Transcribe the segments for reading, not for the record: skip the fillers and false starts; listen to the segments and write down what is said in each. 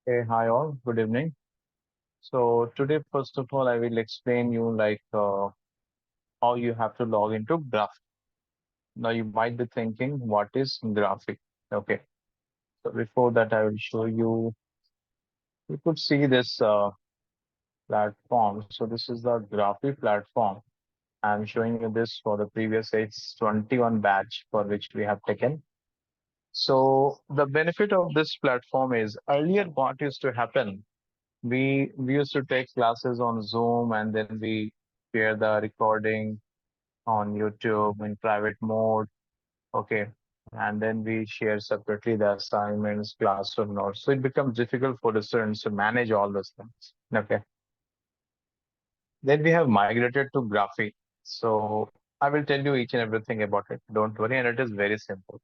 Hey, hi all. Good evening. So today, first of all, I will explain you how you have to log into Graph. Now you might be thinking, what is Graphic? Okay. So before that, I will show you. You could see this platform. So this is the Graphic platform. I'm showing you this for the previous H21 batch for which we have taken. So the benefit of this platform is earlier what used to happen. We used to take classes on Zoom and then we share the recording on YouTube in private mode. Okay. And then we share separately the assignments, classroom notes. So it becomes difficult for the students to manage all those things. Okay. Then we have migrated to Graphy. So I will tell you each and everything about it. Don't worry. And it is very simple.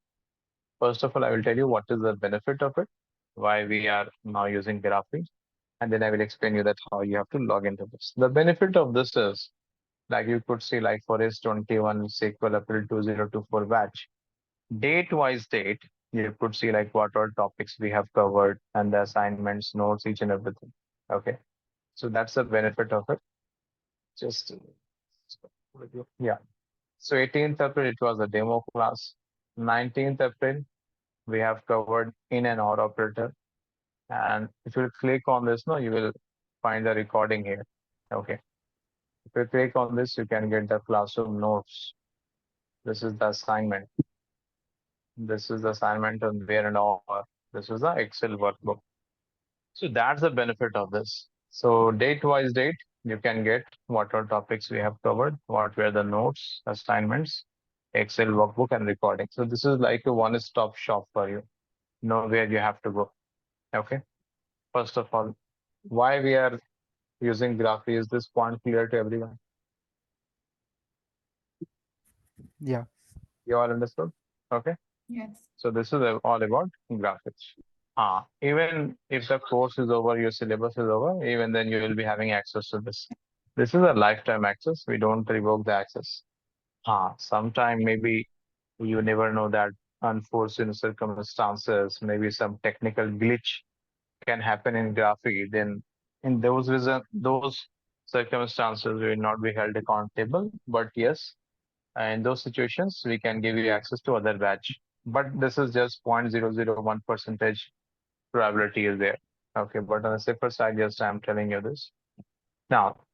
First of all, I will tell you what is the benefit of it, why we are now using Graphy. And then I will explain you that how you have to log into this. The benefit of this is like you could see like for S21 SQL April 2024 batch, date-wise date, you could see like what all topics we have covered and the assignments, notes, each and everything. Okay. So that's the benefit of it. Just yeah. So 18th April, it was a demo class. 19th April, we have covered in and out operator. And if you click on this, no, you will find the recording here. Okay. If you click on this, you can get the classroom notes. This is the assignment. This is the assignment on where and all. This is the Excel workbook. So that's the benefit of this. So date-wise date, you can get what all topics we have covered, what were the notes, assignments, Excel workbook, and recording. So this is like a one-stop shop for you. Know where you have to go. Okay. First of all, why we are using Graphy, is this point clear to everyone? Yeah. You all understood? Okay. Yes. So this is all about graphics. Even if the course is over, your syllabus is over, even then you will be having access to this. This is a lifetime access. We don't revoke the access. Sometime maybe you never know that unforeseen circumstances, maybe some technical glitch can happen in Graphy. Then in those circumstances, we will not be held accountable. But yes, in those situations, we can give you access to other batch. But this is just 0.001 percentage probability is there. Okay, but on the safer side, just I'm telling you this. Now,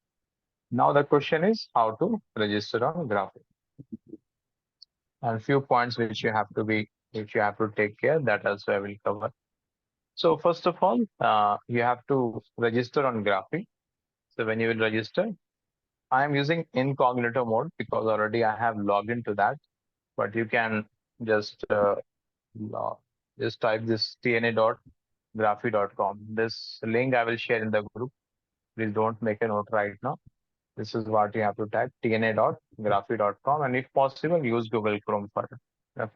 now the question is how to register on Graphic. And few points which you have to take care, that also I will cover. So first of all, you have to register on Graphic. So when you will register, I am using incognito mode because already I have logged into that. But you can just just type this tna.graphy.com. This link I will share in the group. Please don't make a note right now. This is what you have to type tna.graphy.com, and if possible, use Google Chrome for it. Okay.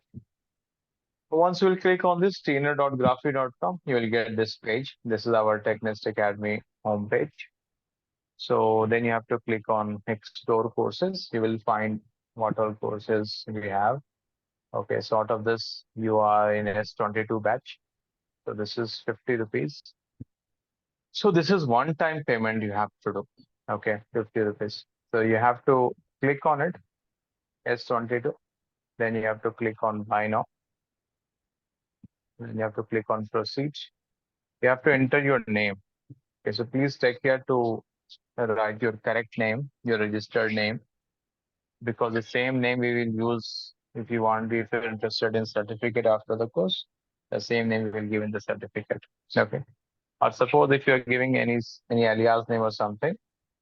Once you will click on this tna.graphy.com, you will get this page. This is our TechNest Academy homepage. So then you have to click on Explore Courses. You will find what all courses we have. Okay, so out of this, you are in S22 batch. So this is 50 rupees. So this is one-time payment you have to do. Okay, 50 rupees. So you have to click on it, S22. Then you have to click on Buy Now. Then you have to click on Proceed. You have to enter your name. Okay, so please take care to write your correct name, your registered name, because the same name we will use if you want, if you're interested in certificate after the course, the same name we will give in the certificate. Okay. Or suppose if you're giving any alias name or something,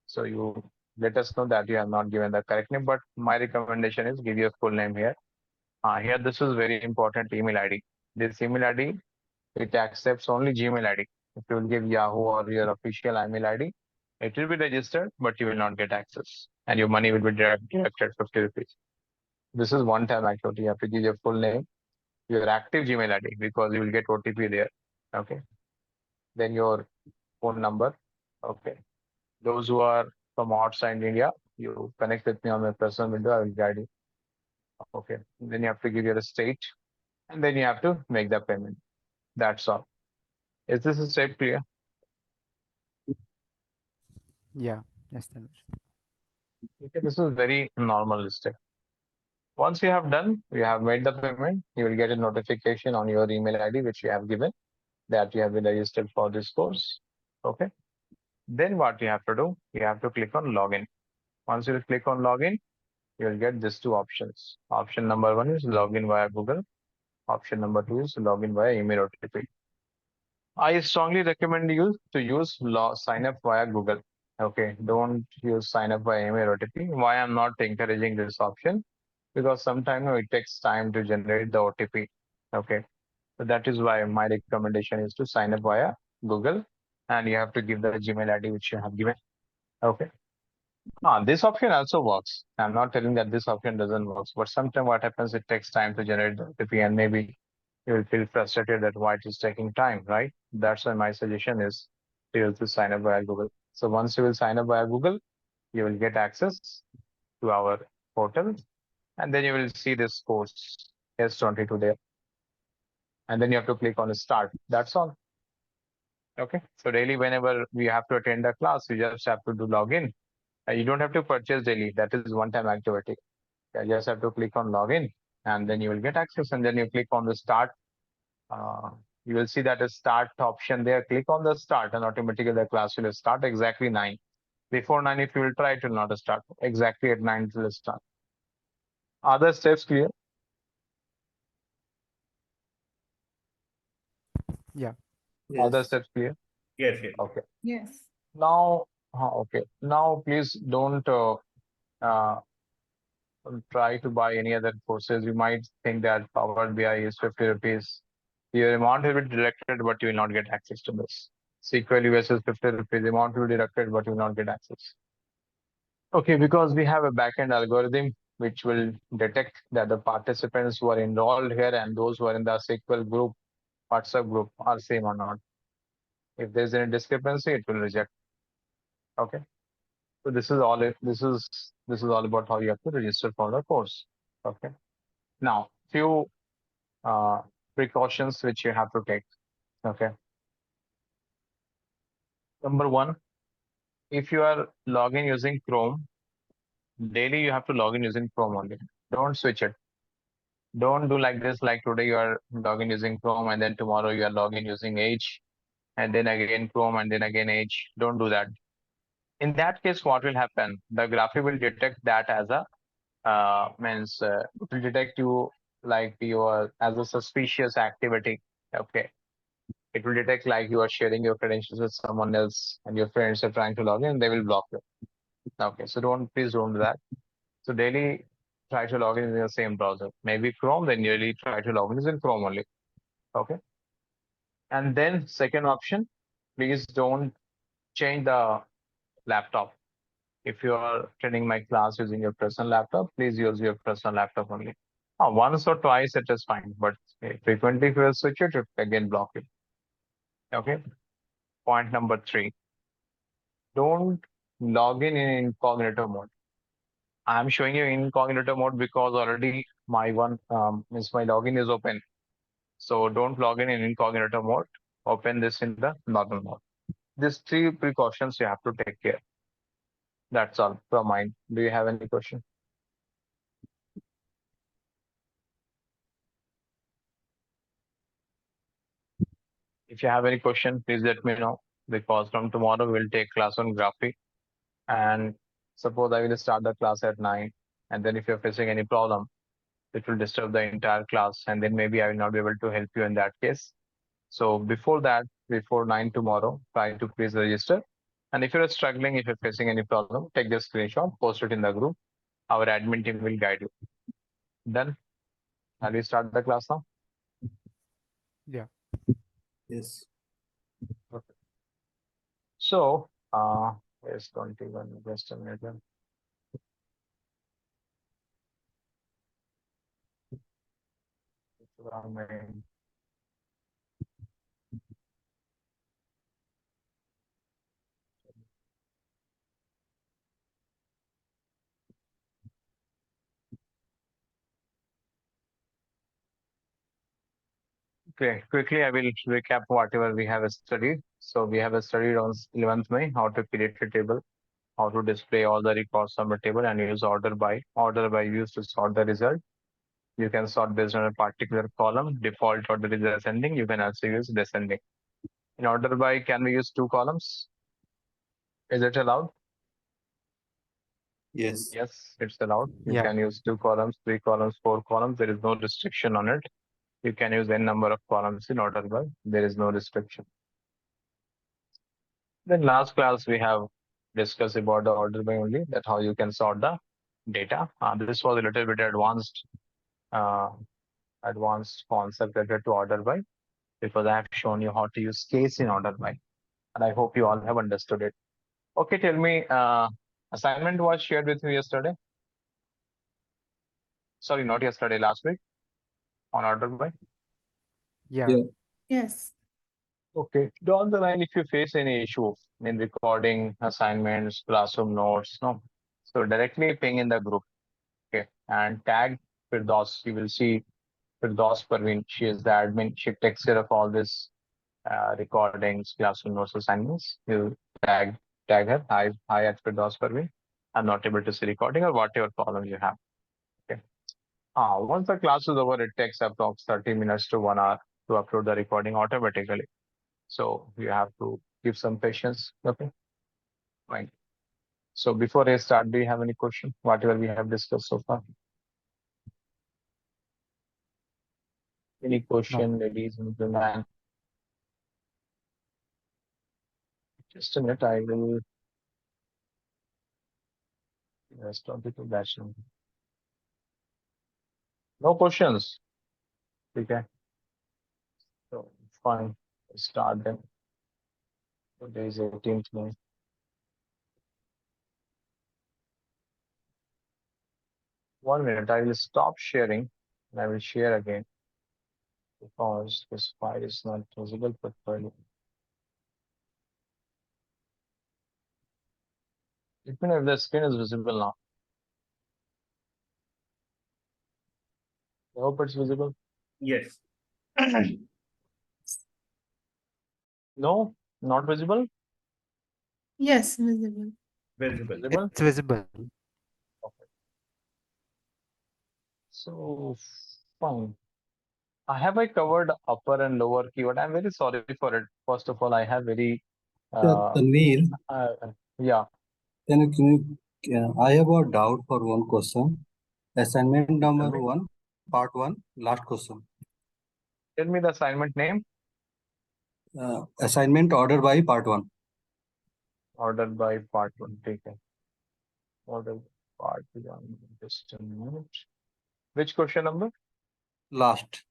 so you let us know that you have not given the correct name. But my recommendation is give your full name here. Here, this is very important email ID. This email ID, it accepts only Gmail ID. If you will give Yahoo or your official email ID, it will be registered, but you will not get access. And your money will be deducted 50 rupees. This is one time activity. You have to give your full name, your active Gmail ID, because you will get OTP there. Okay. Then your phone number. Okay. Those who are from outside India, you connect with me on my personal window, I will guide you. Okay. Then you have to give your state and then you have to make the payment. That's all. Is this a step clear? Yeah. Yes, Tanuj. Okay, this is very normal step. Once you have done, you have made the payment, you will get a notification on your email ID which you have given that you have been registered for this course. Okay. Then what you have to do, you have to click on login. Once you click on login, you will get these two options. Option number one is login via Google. Option number two is login via email OTP. I strongly recommend you to use sign up via Google. Okay, don't use sign up via email OTP. Why I'm not encouraging this option? Because sometimes it takes time to generate the OTP. Okay, so that is why my recommendation is to sign up via Google, and you have to give the Gmail ID which you have given. Okay. This option also works. I'm not telling that this option doesn't work, but sometimes what happens, it takes time to generate the OTP, and maybe you will feel frustrated that why it is taking time, right? That's why my suggestion is to sign up via Google. So once you will sign up via Google, you will get access to our portal, and then you will see this course S22 there, and then you have to click on start. That's all. Okay. So daily, whenever we have to attend a class, you just have to do login. You don't have to purchase daily. That is one-time activity. You just have to click on login, and then you will get access. And then you click on the start. Uh, you will see that a start option there. Click on the start, and automatically the class will start exactly 9. Before 9, if you will try, it will not start. Exactly at 9 it will start. Other steps clear? Yeah. Other Yes. steps clear? Yes, yes. Okay. Yes. Now, okay. Now, please don't uh, try to buy any other courses. You might think that Power BI is 50 rupees. Your amount will be deducted, but you will not get access to this. SQL US is 50 rupees. The amount will be deducted, but you will not get access. Okay, because we have a backend algorithm which will detect that the participants who are enrolled here and those who are in the SQL group, WhatsApp group are same or not. If there's any discrepancy, it will reject. Okay. So this is all about how you have to register for the course. Okay. Now, few uh, precautions which you have to take. Okay. Number one, if you are logging using Chrome, daily you have to log in using Chrome only. Don't switch it. Don't do like this, like today you are logging using Chrome and then tomorrow you are logging using Edge and then again Chrome and then again Edge. Don't do that. In that case, what will happen? The graphic will detect that as a it will detect you like your as a suspicious activity. Okay. It will detect like you are sharing your credentials with someone else and your friends are trying to log in, they will block you. Okay, so please don't do that. So daily try to log in the same browser. Maybe Chrome, then daily try to log in in Chrome only. Okay. And then second option, please don't change the laptop. If you are attending my class using your personal laptop, please use your personal laptop only. Once or twice it is fine, but frequently if you switch it, it again block it. Okay. Point number three, don't log in incognito mode. I'm showing you incognito mode because already my means my login is open. So don't log in incognito mode. Open this in the normal mode. These three precautions you have to take care. That's all from mine. Do you have any question? If you have any question, please let me know because from tomorrow we'll take class on graphic. And suppose I will start the class at 9, and then if you're facing any problem, it will disturb the entire class, and then maybe I will not be able to help you in that case. So before that, before 9 tomorrow, try to please register. And if you're struggling, if you're facing any problem, take the screenshot, post it in the group. Our admin team will guide you. Done? Shall we start the class now? Yeah. Yes. Okay. So, there's 21, just a minute. Okay, quickly I will recap whatever we have studied. So we have studied on 11th May how to create a table, how to display all the records on the table and use order by. Order by used to sort the result. You can sort based on a particular column. Default order is ascending. You can also use descending. In order by, can we use two columns? Is it allowed? Yes. Yes, it's allowed. You Yeah. can use two columns, three columns, four columns. There is no restriction on it. You can use n number of columns in order by. There is no restriction. Then last class we have discussed about the order by only, that how you can sort the data. This was a little bit uh, advanced concept related to order by, because I have shown you how to use case in order by, and I hope you all have understood it. Okay, tell me, assignment was shared with you yesterday. Sorry, not yesterday, last week on order by. Yeah. Yeah. Yes. Okay, down the line, if you face any issue in recording assignments, classroom notes, no, so directly ping in the group, okay, and tag Firdaus. You will see Firdaus Parveen. She is the admin. She takes care of all this recordings, classroom notes, assignments. You tag her. Hi at Firdaus Parveen. I'm not able to see recording or whatever problem you have. Okay. Once the class is over, it takes approx 30 minutes to 1 hour to upload the recording automatically. So you have to give some patience. Okay. Fine. So before I start, do you have any question? Whatever we have discussed so far. Any question, ladies and gentlemen? Just a minute, I will respond to that. No questions. Okay. So fine. Start then. Today is 18th May. One minute, I will stop sharing and I will share again because this file is not visible properly. Let me know if the screen is visible now. I hope it's visible. Yes. No, not visible. Yes, visible. Visible. Visible. It's visible. Okay. So fine. Have I covered upper and lower keyword? I'm very sorry for it. First of all, I have very Tanvir, uh, yeah. I have a doubt for one question. Assignment number Tell me. 1, part 1, last question. Tell me the assignment name. Assignment order by part 1. Ordered by part one. Take it. Ordered part one. Just a minute. Which question number? Last,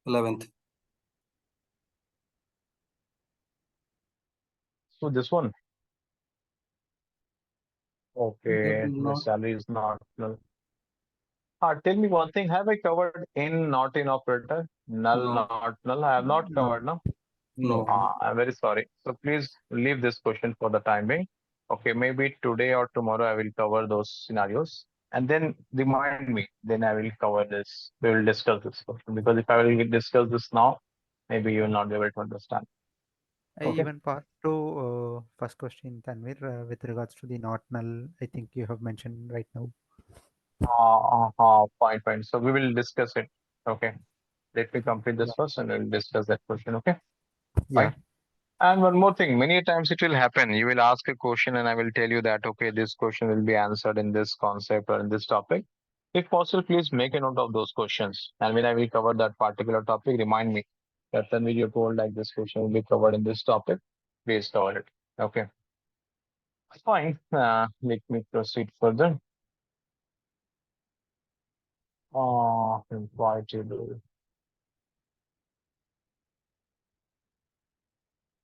11th. So this one. Okay, the Not, salary is not null. Tell me one thing. Have I covered in, not in operator? Null, no, not null. I have not no, covered, no? no. I'm very sorry. So please leave this question for the time being. Okay, maybe today or tomorrow I will cover those scenarios and then remind me. Then I will cover this. We will discuss this question because if I will discuss this now, maybe you will not be able to understand. Okay. Even part two, first question, Tanvir, with regards to the not null, I think you have mentioned right now. Fine. So we will discuss it. Okay. Let me complete this first and we'll discuss that question. Okay. Yeah. Fine. And one more thing, many times it will happen. You will ask a question and I will tell you that, okay, this question will be answered in this concept or in this topic. If possible, please make a note of those questions. And when I will cover that particular topic, remind me that when you told like this question will be covered in this topic, please cover it. Okay. Fine. Let me proceed further. Employee table.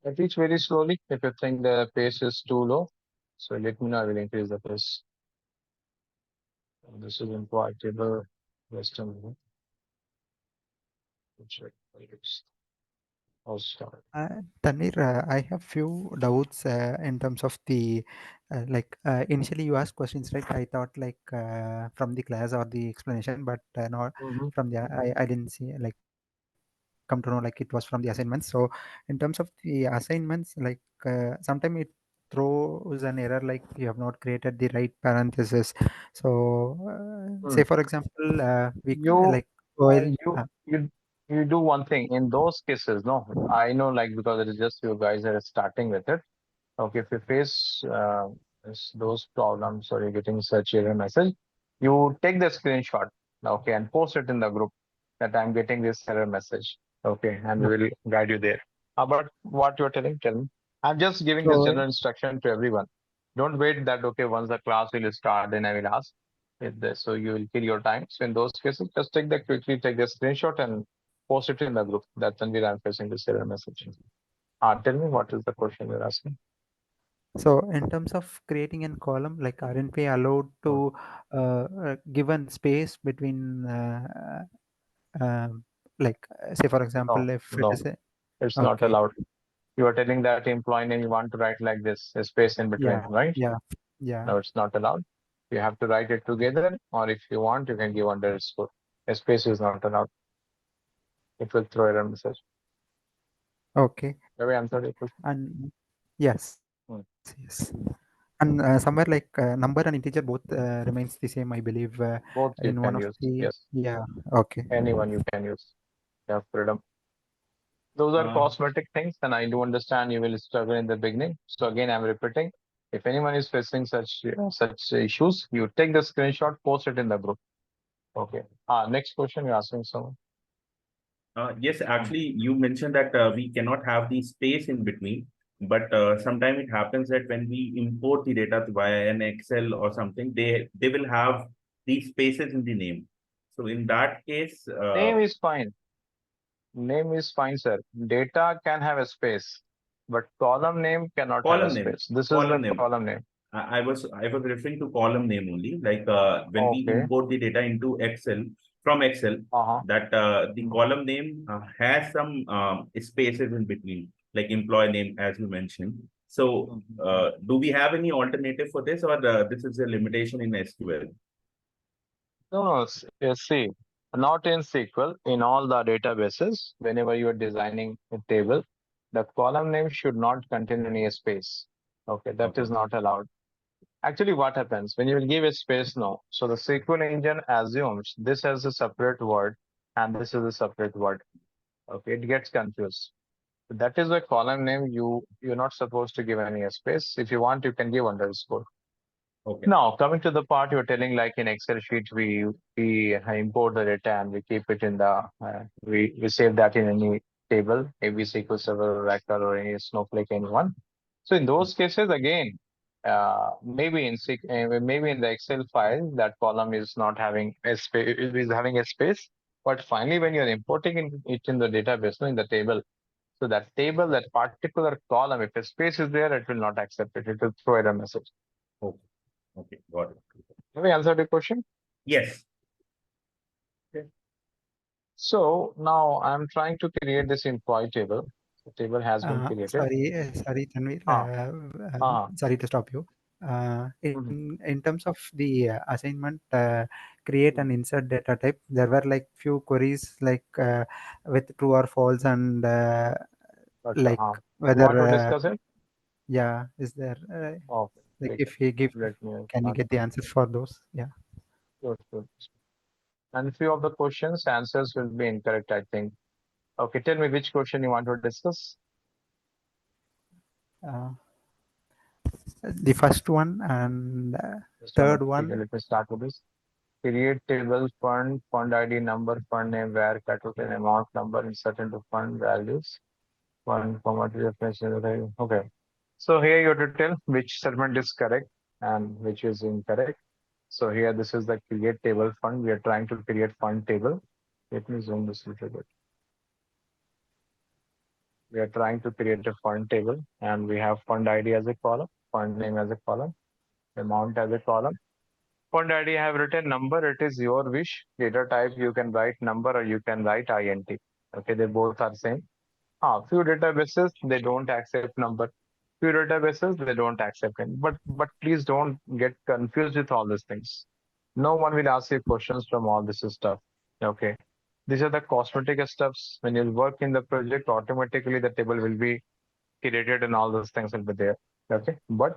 I teach very slowly. If you think the pace is too low, so let me know. I will increase the pace. This is employee table. Western. Check. I'll start. Tanvir, I have few doubts in terms of the initially you asked questions, right? I thought from the class or the explanation, but not Mhm. from the I didn't see like come to know like it was from the assignments. So in terms of the assignments, like sometimes it throws an error like you have not created the right parenthesis. So Hmm. say for example, You, like while you do one thing in those cases. No, I know, like, because it is just you guys are starting with it. Okay, if you face those problems or you're getting such error message, you take the screenshot, okay, and post it in the group that I'm getting this error message. Okay, and we will guide you there. But what you're telling, tell me. I'm just giving this so general instruction to everyone. Don't wait that, okay, once the class will start, then I will ask. So you will kill your time. So in those cases, just quickly take the screenshot and post it in the group. That's when I'm facing this error message. Tell me, what is the question you're asking? So in terms of creating a column, like aren't we allowed to given space between like say for example No, if it no, is a, it's not okay, allowed. You are telling that employee name you want to write like this, a space in between, yeah, right? yeah, No, it's not allowed. You have to write it together, or if you want, you can give underscore. A space is not allowed. It will throw error message. okay, Have I answered your question? and yes, Hmm. yes, and somewhere like number and integer both remains the same, I believe, Both you in one can of use. the, Yes, yeah, okay. anyone you can use. You have freedom. Those are cosmetic things, and I do understand you will struggle in the beginning. So again, I'm repeating. If anyone is facing such issues, you take the screenshot, post it in the group. Okay. Next question you're asking someone. Yes, actually, you mentioned that we cannot have the space in between, but sometimes it happens that when we import the data via an Excel or something, they will have these spaces in the name. So in that case, Name is fine. Name is fine, sir. Data can have a space, but column name cannot have a column name, space. This is the column name. column name. I was referring to column name only. Like when we Okay. import the data into Excel from Excel, Uh-huh. that the column name has some spaces in between, like employee name, as you mentioned. So, do we have any alternative for this, or this is a limitation in SQL? No, no, see, not in SQL. In all the databases, whenever you are designing a table, the column name should not contain any space. Okay, that Okay. is not allowed. Actually, what happens when you will give a space now? So the SQL engine assumes this as a separate word and this is a separate word. Okay, it gets confused. That is why column name you're not supposed to give any space. If you want, you can give underscore. Okay. Now coming to the part you're telling, like in Excel sheet, we import the data and we keep it in the we save that in any table, maybe SQL Server, Oracle, or any Snowflake, anyone. So in those cases, again, maybe in the Excel file that column is not having a space, is having a space. But finally, when you're importing it in the database, no, in the table, so that table, that particular column, if a space is there, it will not accept it. It will throw error message. Okay. Okay. Got it. Have I answered your question? Yes. So now I'm trying to create this employee table. The table has been created. Sorry, Tanvir. Ah, ah, Sorry to stop you. mhm, In terms of the assignment, create and insert data type, there were like few queries like with true or false and gotcha, like You want whether to discuss it? yeah, is there Okay, like take it. if we give, Let me can you get the answer. answers for those? Yeah. Good, good. And few of the questions, answers will be incorrect, I think. Okay, tell me which question you want to discuss. Uh, the first one and Just one third minute. Okay, one. let me start with this. Create table, fund ID, number, fund name, where capital amount, number, insert into fund values, fund format reference. Okay. So here you have to tell which segment is correct and which is incorrect. So here this is the create table fund. We are trying to create fund table. Let me zoom this a little bit. We are trying to create a fund table and we have fund ID as a column, fund name as a column, amount as a column. Fund ID I have written number. It is your wish. Data type you can write number or you can write INT. Okay, they both are same. Few databases they don't accept number. Few databases they don't accept it. But please don't get confused with all these things. No one will ask you questions from all this stuff. Okay. These are the cosmetic steps. When you work in the project, automatically the table will be created and all those things will be there. Okay. But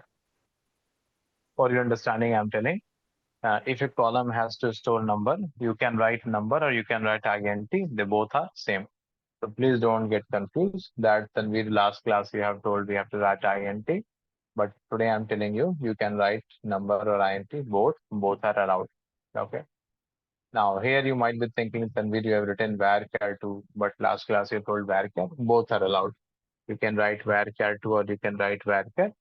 for your understanding, I'm telling, if a column has to store number, you can write number or you can write INT. They both are same. So please don't get confused that Tanvir last class you have told we have to write INT. But today I'm telling you, you can write number or INT, both are allowed. Okay. Now here you might be thinking, Tanvir, you have written varchar2, but last class you told varchar, both are allowed. You can write varchar2 or you can write varchar,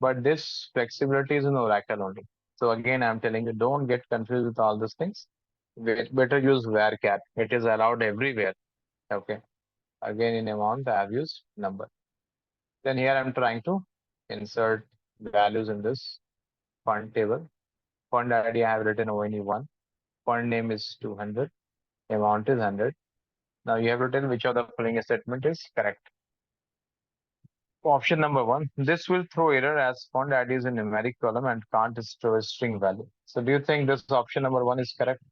but this flexibility is in Oracle only. So again, I'm telling you, don't get confused with all these things. Better use varchar. It is allowed everywhere. Okay. Again, in amount, I have used number. Then here I'm trying to insert values in this fund table. Fund ID I have written only one. Fund name is 200. Amount is 100. Now you have written which of the following statement is correct. Option number 1, this will throw error as fund ID is a numeric column and can't store a string value. So do you think this option number 1 is correct?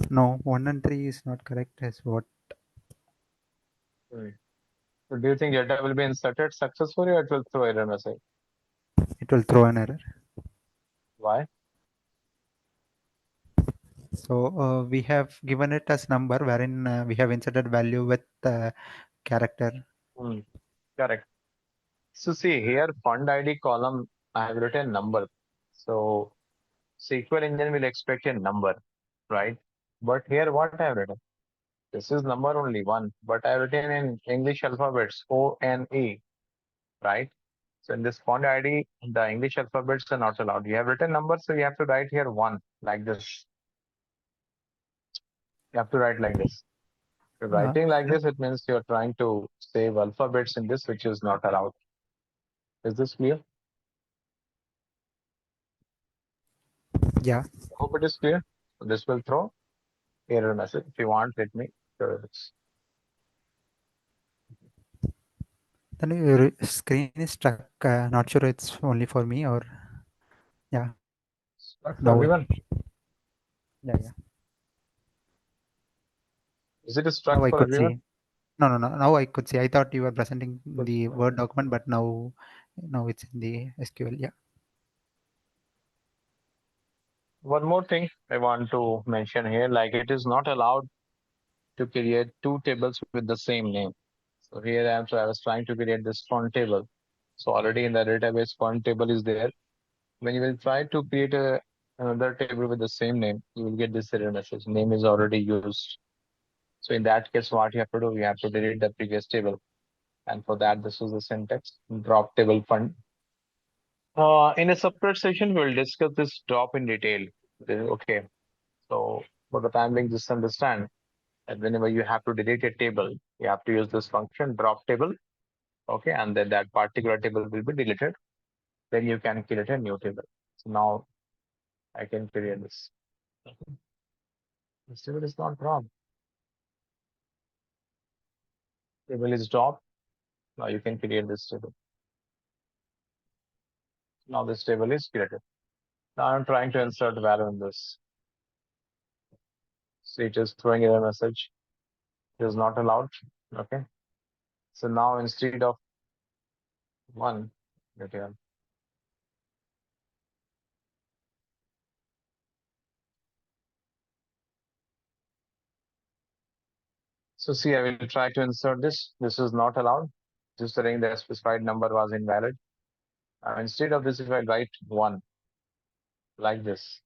No, 1 and 3 is not correct as what So do you think data will be inserted successfully or it will throw error message? it will throw an error. Why? So we have given it as number wherein we have inserted value with character. Correct. So see here, fund ID column, I have written number. So SQL engine will expect a number, right? But here what I have written? This is number only 1, but I have written in English alphabets ONE, right? So in this font ID, the English alphabets are not allowed. You have written numbers, so you have to write here 1 like this. You have to write like this. If you're writing like this, it means you're trying to save alphabets in this, which is not allowed. Is this clear? Yeah. I hope it is clear. So this will throw error message. If you want, let me show this. Then your screen is stuck. Not sure it's only for me or yeah. Stuck for No. everyone. Yeah. Is it stuck Now I for could everyone? see. No. Now I could see. I thought you were presenting Good. the Word document, but now it's in the SQL. Yeah. One more thing I want to mention here, like it is not allowed to create 2 tables with the same name. So here I was trying to create this font table. So already in the database font table is there. When you will try to create another table with the same name, you will get this error message. Name is already used. So in that case, what you have to do, you have to delete the previous table. And for that, this is the syntax, drop table fund. In a separate session, we'll discuss this drop in detail. Okay. So for the time being, just understand that whenever you have to delete a table, you have to use this function drop table. Okay. And then that particular table will be deleted. Then you can create a new table. So now I can create this. This table is not dropped. Table is dropped. Now you can create this table. Now this table is created. Now I'm trying to insert value in this. So it is throwing error message. It is not allowed. Okay. So now instead of 1, okay. So see, I will try to insert this. This is not allowed. Just saying the specified number was invalid. Instead of this, if I write 1 like this,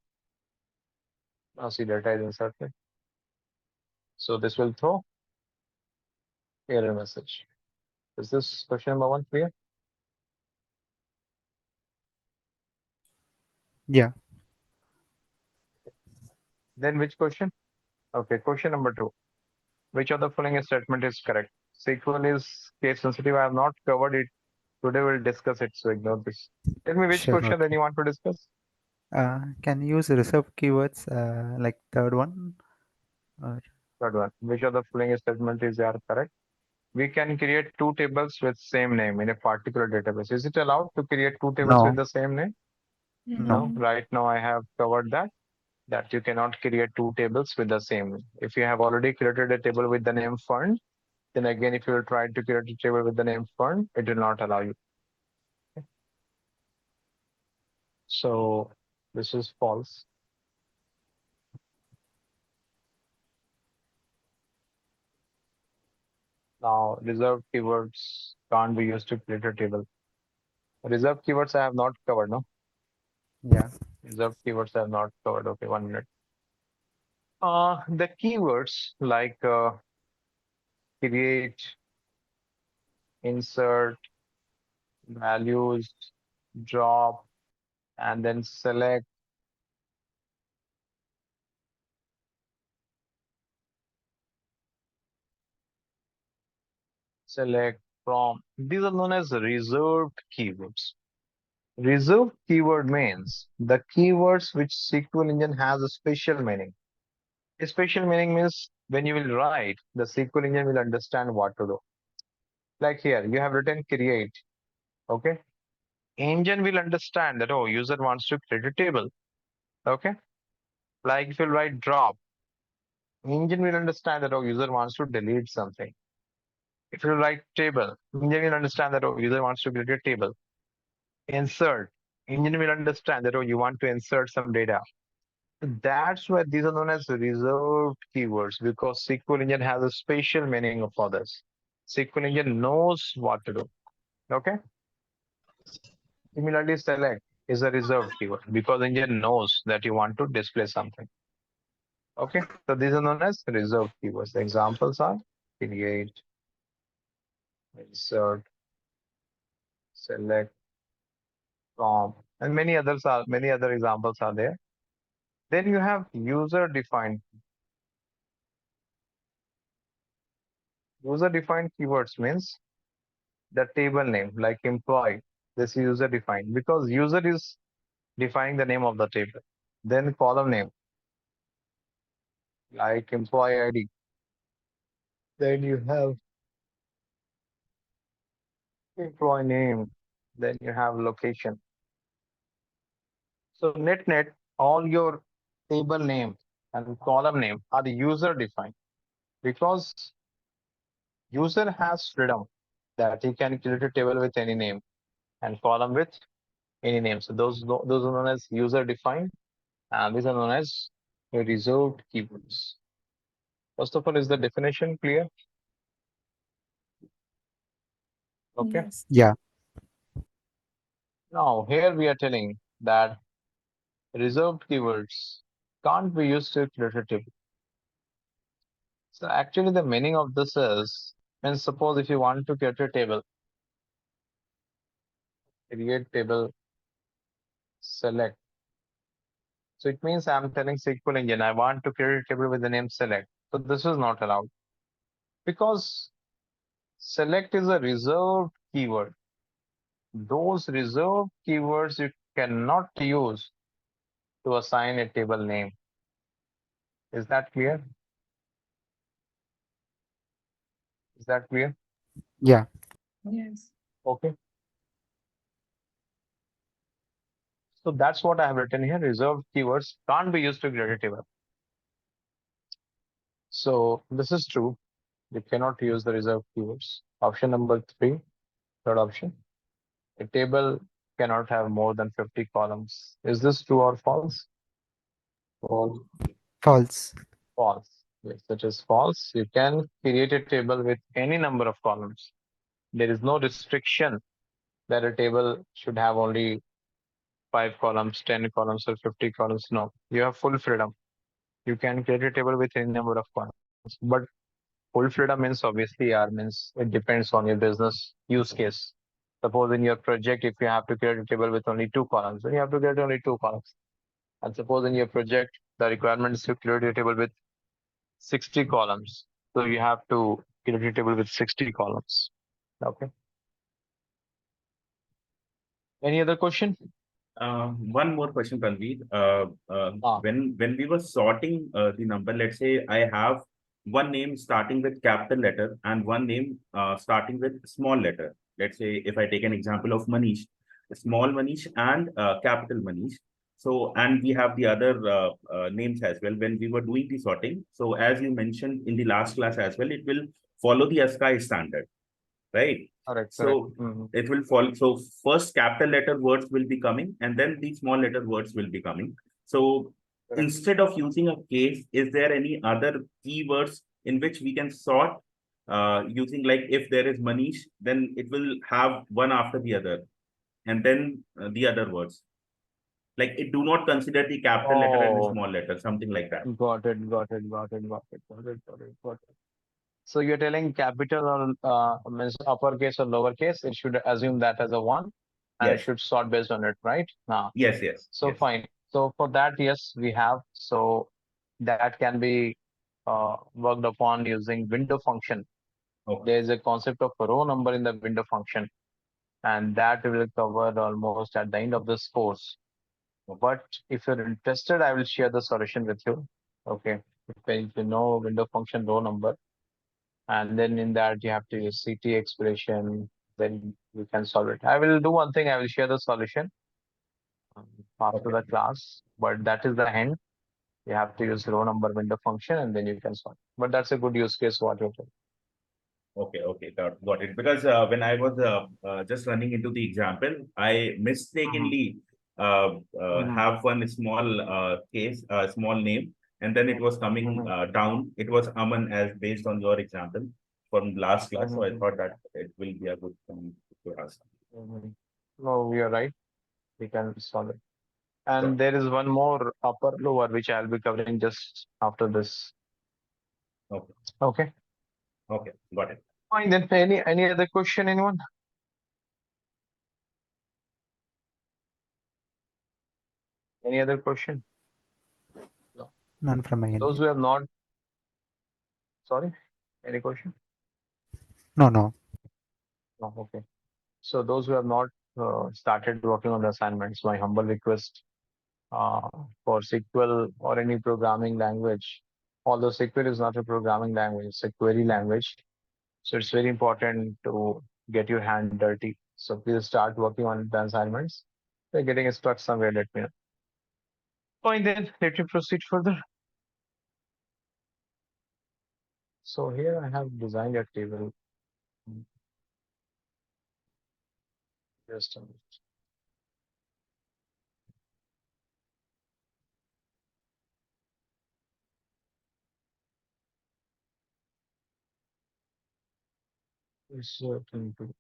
now see data is inserted. So this will throw error message. Is this question number 1 clear? Yeah. Then which question? Okay, question number 2. Which of the following statement is correct? SQL is case sensitive. I have not covered it. Today we'll discuss it, so ignore this. Tell me which Sure, question okay. then you want to discuss? Can you use reserved keywords like third one? Or Third one. Which of the following statement is correct? We can create 2 tables with same name in a particular database. Is it allowed to create 2 tables with no. the same name? No. Right now I have covered that. that you cannot create two tables with the same name. If you have already created a table with the name fund, then again, if you will try to create a table with the name fund, it will not allow you. Okay. So this is false. Now, reserved keywords can't be used to create a table. Reserved keywords I have not covered, no? Yeah. Reserved keywords I have not covered. Okay, 1 minute. The keywords like create, insert, values, drop, and then select. Select from. These are known as reserved keywords. Reserved keyword means the keywords which SQL engine has a special meaning. A special meaning means when you will write, the SQL engine will understand what to do. Like here, you have written create. Okay. Engine will understand that, oh, user wants to create a table. Okay. Like if you write drop, engine will understand that, oh, user wants to delete something. If you write table, engine will understand that, oh, user wants to create a table. Insert, engine will understand that, oh, you want to insert some data. That's why these are known as reserved keywords, because SQL engine has a special meaning for this. SQL engine knows what to do. Okay. Similarly, select is a reserved keyword because engine knows that you want to display something. Okay. So these are known as reserved keywords. The examples are create, insert, select, from, and many other examples are there. Then you have user defined. User defined keywords means the table name, like employee. This is user defined because user is defining the name of the table. Then column name, like employee ID. Then you have employee name. Then you have location. So net, all your table name and column name are user defined because user has freedom that he can create a table with any name and column with any name. So those are known as user defined, and these are known as reserved keywords. First of all, is the definition clear? Okay. Yes. Yeah. Now here we are telling that reserved keywords can't be used to create a table. So actually the meaning of this is, when suppose if you want to create a table, create table, select. So it means I'm telling SQL engine, I want to create a table with the name select. So this is not allowed because select is a reserved keyword. Those reserved keywords you cannot use to assign a table name. Is that clear? Is that clear? Yeah. Yes. Okay. So that's what I have written here. Reserved keywords can't be used to create a table. So this is true. You cannot use the reserved keywords. Option number 3, third option. A table cannot have more than 50 columns. Is this true or false? False. False. False. Yes, it is false. You can create a table with any number of columns. There is no restriction that a table should have only 5 columns, 10 columns, or 50 columns. No, you have full freedom. You can create a table with any number of columns. But full freedom means obviously means it depends on your business use case. Suppose in your project, if you have to create a table with only 2 columns, then you have to create only 2 columns. And suppose in your project, the requirement is to create a table with 60 columns. So you have to create a table with 60 columns. Okay. Any other question? One more question, Tanveer. Ah. When we were sorting the number, let's say I have one name starting with capital letter and one name starting with small letter. Let's say if I take an example of Manish, small Manish and capital Manish. So, and we have the other names as well when we were doing the sorting. So as you mentioned in the last class as well, it will follow the ASCII standard, right? Correct, correct. So it will follow. So first capital letter words will be coming, and then the small letter words will be coming. So Correct. instead of using a case, is there any other keywords in which we can sort using, like, if there is Manish, then it will have one after the other, and then the other words. Like, it do not consider the capital letter and the Oh. small letter, something like that. Got it, got it, got it, got it, got it, got it, got it. So you're telling capital or means uppercase or lowercase, it should assume that as a one, and it Yes. should sort based on it, right? Now, Yes, yes. so yes. fine. So for that, yes, we have. So that can be worked upon using window function. Okay. There is a concept of a row number in the window function, and that will cover almost at the end of this course. But if you're interested, I will share the solution with you. Okay. If you know window function row number, and then in that you have to use CT expression, then you can solve it. I will do one thing, I will share the solution after the class, but that is the end. You have to use row number window function and then you can solve. But that's a good use case what you're doing. Okay, got it. Because when I was just running into the example, I mistakenly have one small case, small name, and then it was coming down. It was Aman, as based on your example from last class. So I thought that it will be a good thing to ask. No, you're right. We can solve it. And there is one more upper lower which I'll be covering just after this. Okay. Okay. Okay, got it. Fine. Then any other question, anyone? Any other question? None from my end. Those who have not. Sorry, any question? No, no. No. Okay. So those who have not started working on the assignments, my humble request for SQL or any programming language, although SQL is not a programming language, it's a query language. So it's very important to get your hand dirty. So please start working on the assignments. If you're getting stuck somewhere, let me know. Fine then, let me proceed further. So here I have designed a table. Just a minute. Insert into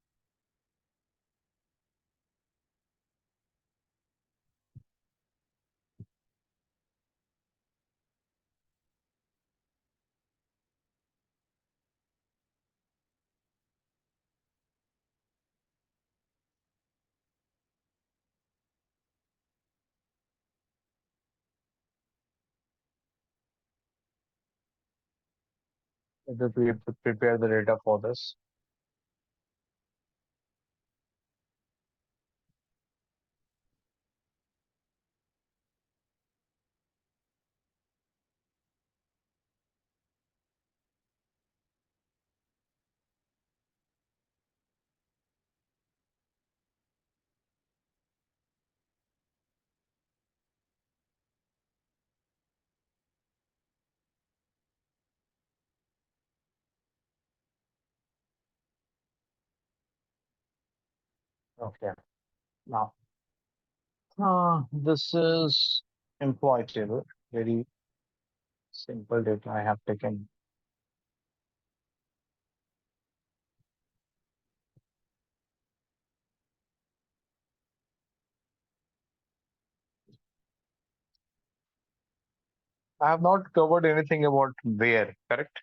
to prepare the data for this. Okay. Now, this is employee table. Very simple data I have taken. I have not covered anything about where, correct?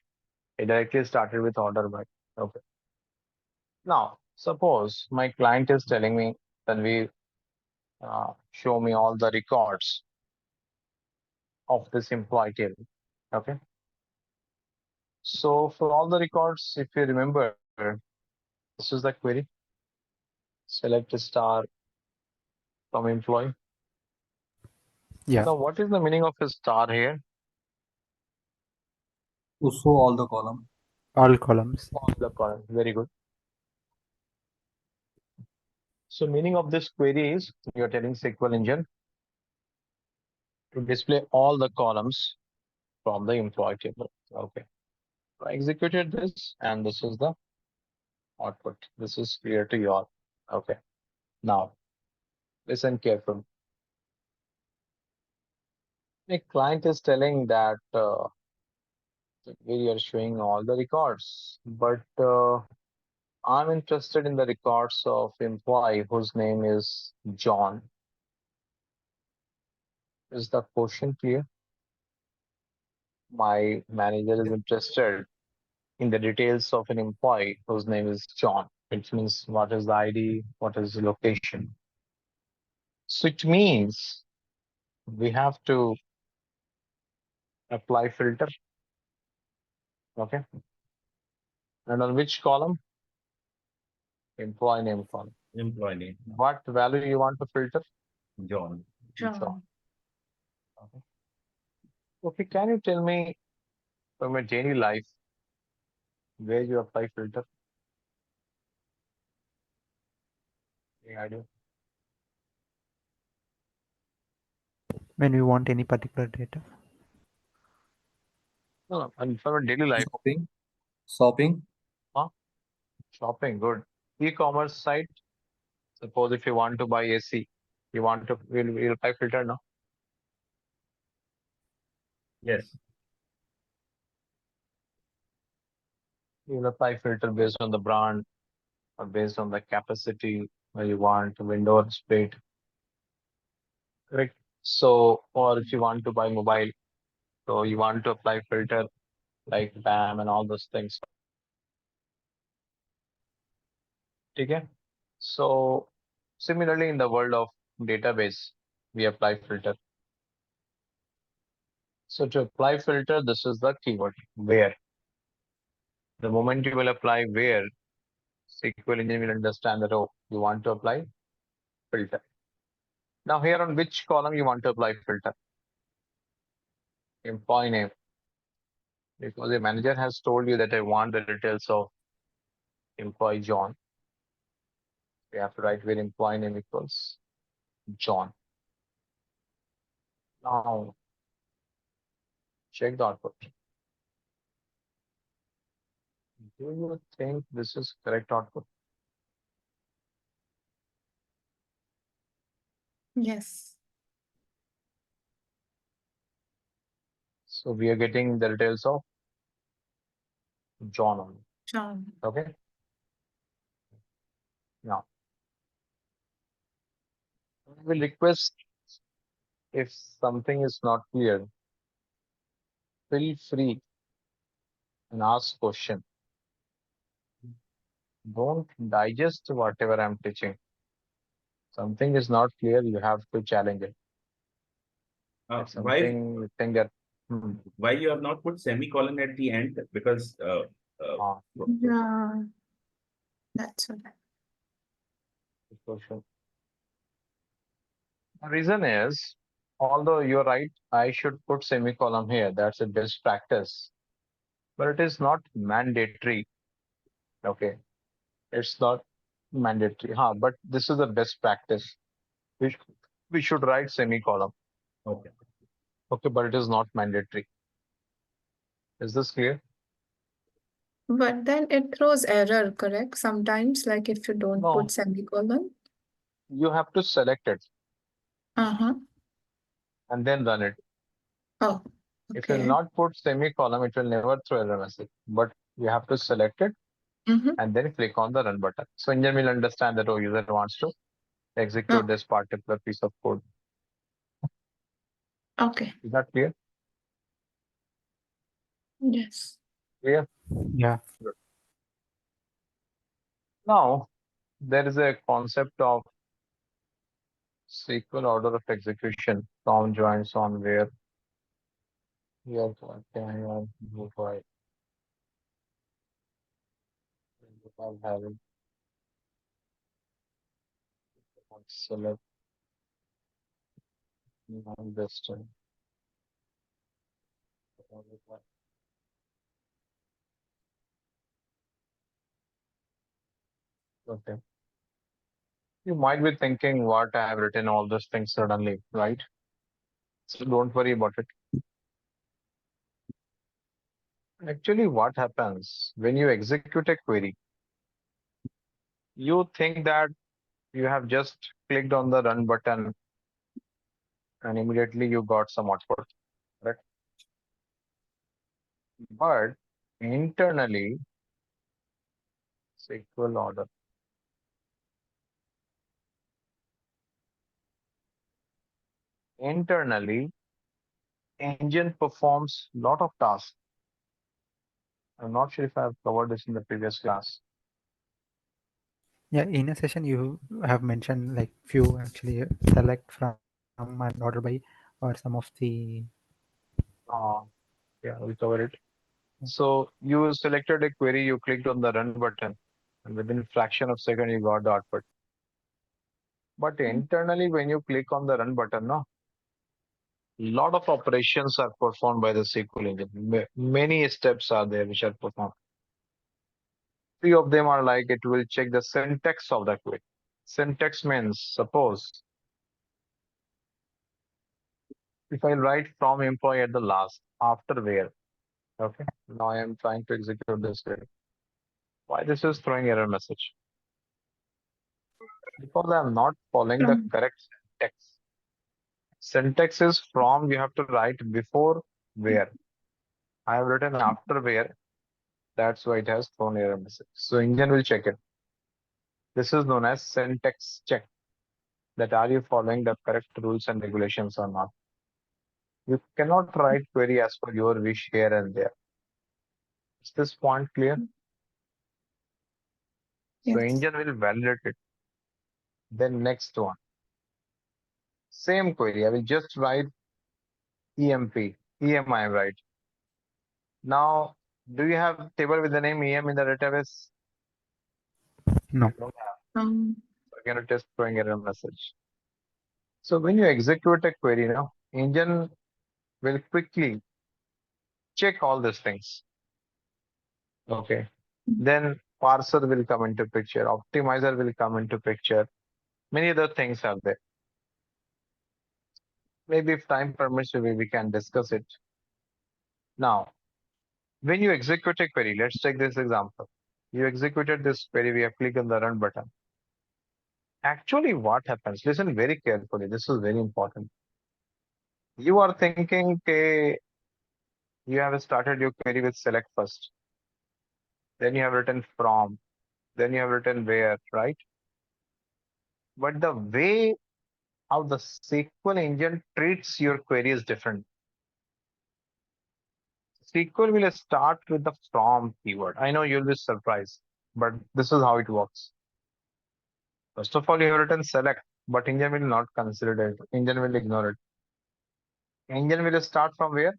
It directly started with order by. Okay. Now, suppose my client is telling me, then we show me all the records of this employee table. Okay. So for all the records, if you remember, this is the query. Select a star from employee. Yeah. Now, what is the meaning of a star here? To show all the column. All columns. All the column. Very good. So meaning of this query is you're telling SQL engine, to display all the columns from the employee table. Okay. I executed this, and this is the output. This is clear to you all. Okay. Now, listen carefully. The client is telling that we are showing all the records, but I'm interested in the records of employee whose name is John. Is the question clear? My manager is interested in the details of an employee whose name is John, which means what is the ID, what is the location. So it means we have to apply filter. Okay. And on which column? Employee name column. Employee name, What value you want to filter? John. John. Okay. Okay, can you tell me from your daily life where you apply filter? Any idea? When we want any particular data. No, and from your daily life, Shopping. shopping, good. E-commerce site. Suppose if you want to buy AC, you want to we'll apply filter now. Yes. You'll apply filter based on the brand or based on the capacity where you want window or split. Correct. So, or if you want to buy mobile, so you want to apply filter like BAM and all those things. Okay. So similarly in the world of database, we apply filter. So to apply filter, this is the keyword where. The moment you will apply where, SQL engine will understand that, oh, you want to apply filter. Now here on which column you want to apply filter? Employee name. Because the manager has told you that I want the details of employee John. We have to write where employee name equals John. Now check the output. Do you think this is correct output? Yes. So we are getting the details of John only. John. Okay. Now I will request if something is not clear, feel free and ask question. Don't digest whatever I'm teaching. Something is not clear, you have to challenge it. If Why something you think that why you have not put semicolon at the end? Because Yeah. That's what. question. The reason is, although you're right, I should put semicolon here. That's a best practice, but it is not mandatory. Okay, it's not mandatory. But this is the best practice. We should write semicolon. Okay. Okay, but it is not mandatory. Is this clear? But then it throws error, correct? Sometimes, like if you don't No. put semicolon. You have to select it Uh-huh. and then run it. Oh, If you okay. not put semicolon, it will never throw error message. But you have to select it Mm-hmm. and then click on the run button. So engine will understand that, oh, user wants to execute this particular piece of code. Okay. Is that clear? Yes. Clear? Yeah. Good. Now, there is a concept of SQL order of execution, from joins on where here can move by having select non-distant. Okay. You might be thinking what I have written all those things suddenly, right? So don't worry about it. Actually, what happens when you execute a query, you think that you have just clicked on the run button and immediately you got some output, correct? But internally, SQL order. Internally, engine performs lot of tasks. I'm not sure if I've covered this in the previous class. Yeah, in a session you have mentioned like few actually select from and order by or some of the Uh, yeah, we'll cover it. So you selected a query, you clicked on the run button, and within a fraction of second you got the output. But internally, when you click on the run button, no, lot of operations are performed by the SQL engine. Many steps are there which are performed. Few of them are like it will check the syntax of the query. Syntax means suppose if I write from employee at the last after where. Okay, now I am trying to execute this query. Why this is throwing error message? Because I am not following the From. correct syntax. Syntax is from, you have to write before where. I have written after where. That's why it has thrown error message. So engine will check it. This is known as syntax check. That are you following the correct rules and regulations or not? You cannot write query as per your wish here and there. Is this point clear? So Yes. engine will validate it. Then next one. Same query. I will just write EMP, EMI, right? Now, do you have table with the name EM in the database? no. Don't have. Um, So again, it is throwing error message. So when you execute a query, now engine will quickly check all these things. Okay. Then parser will come into picture, optimizer will come into picture. Many other things are there. Maybe if time permits, we can discuss it. Now, when you execute a query, let's take this example. You executed this query, we have clicked on the run button. Actually, what happens? Listen very carefully. This is very important. You are thinking, okay, you have started your query with select first. Then you have written from. Then you have written where, right? But the way how the SQL engine treats your query is different. SQL will start with the from keyword. I know you'll be surprised, but this is how it works. First of all, you have written select, but engine will not consider it. Engine will ignore it. Engine will start from where?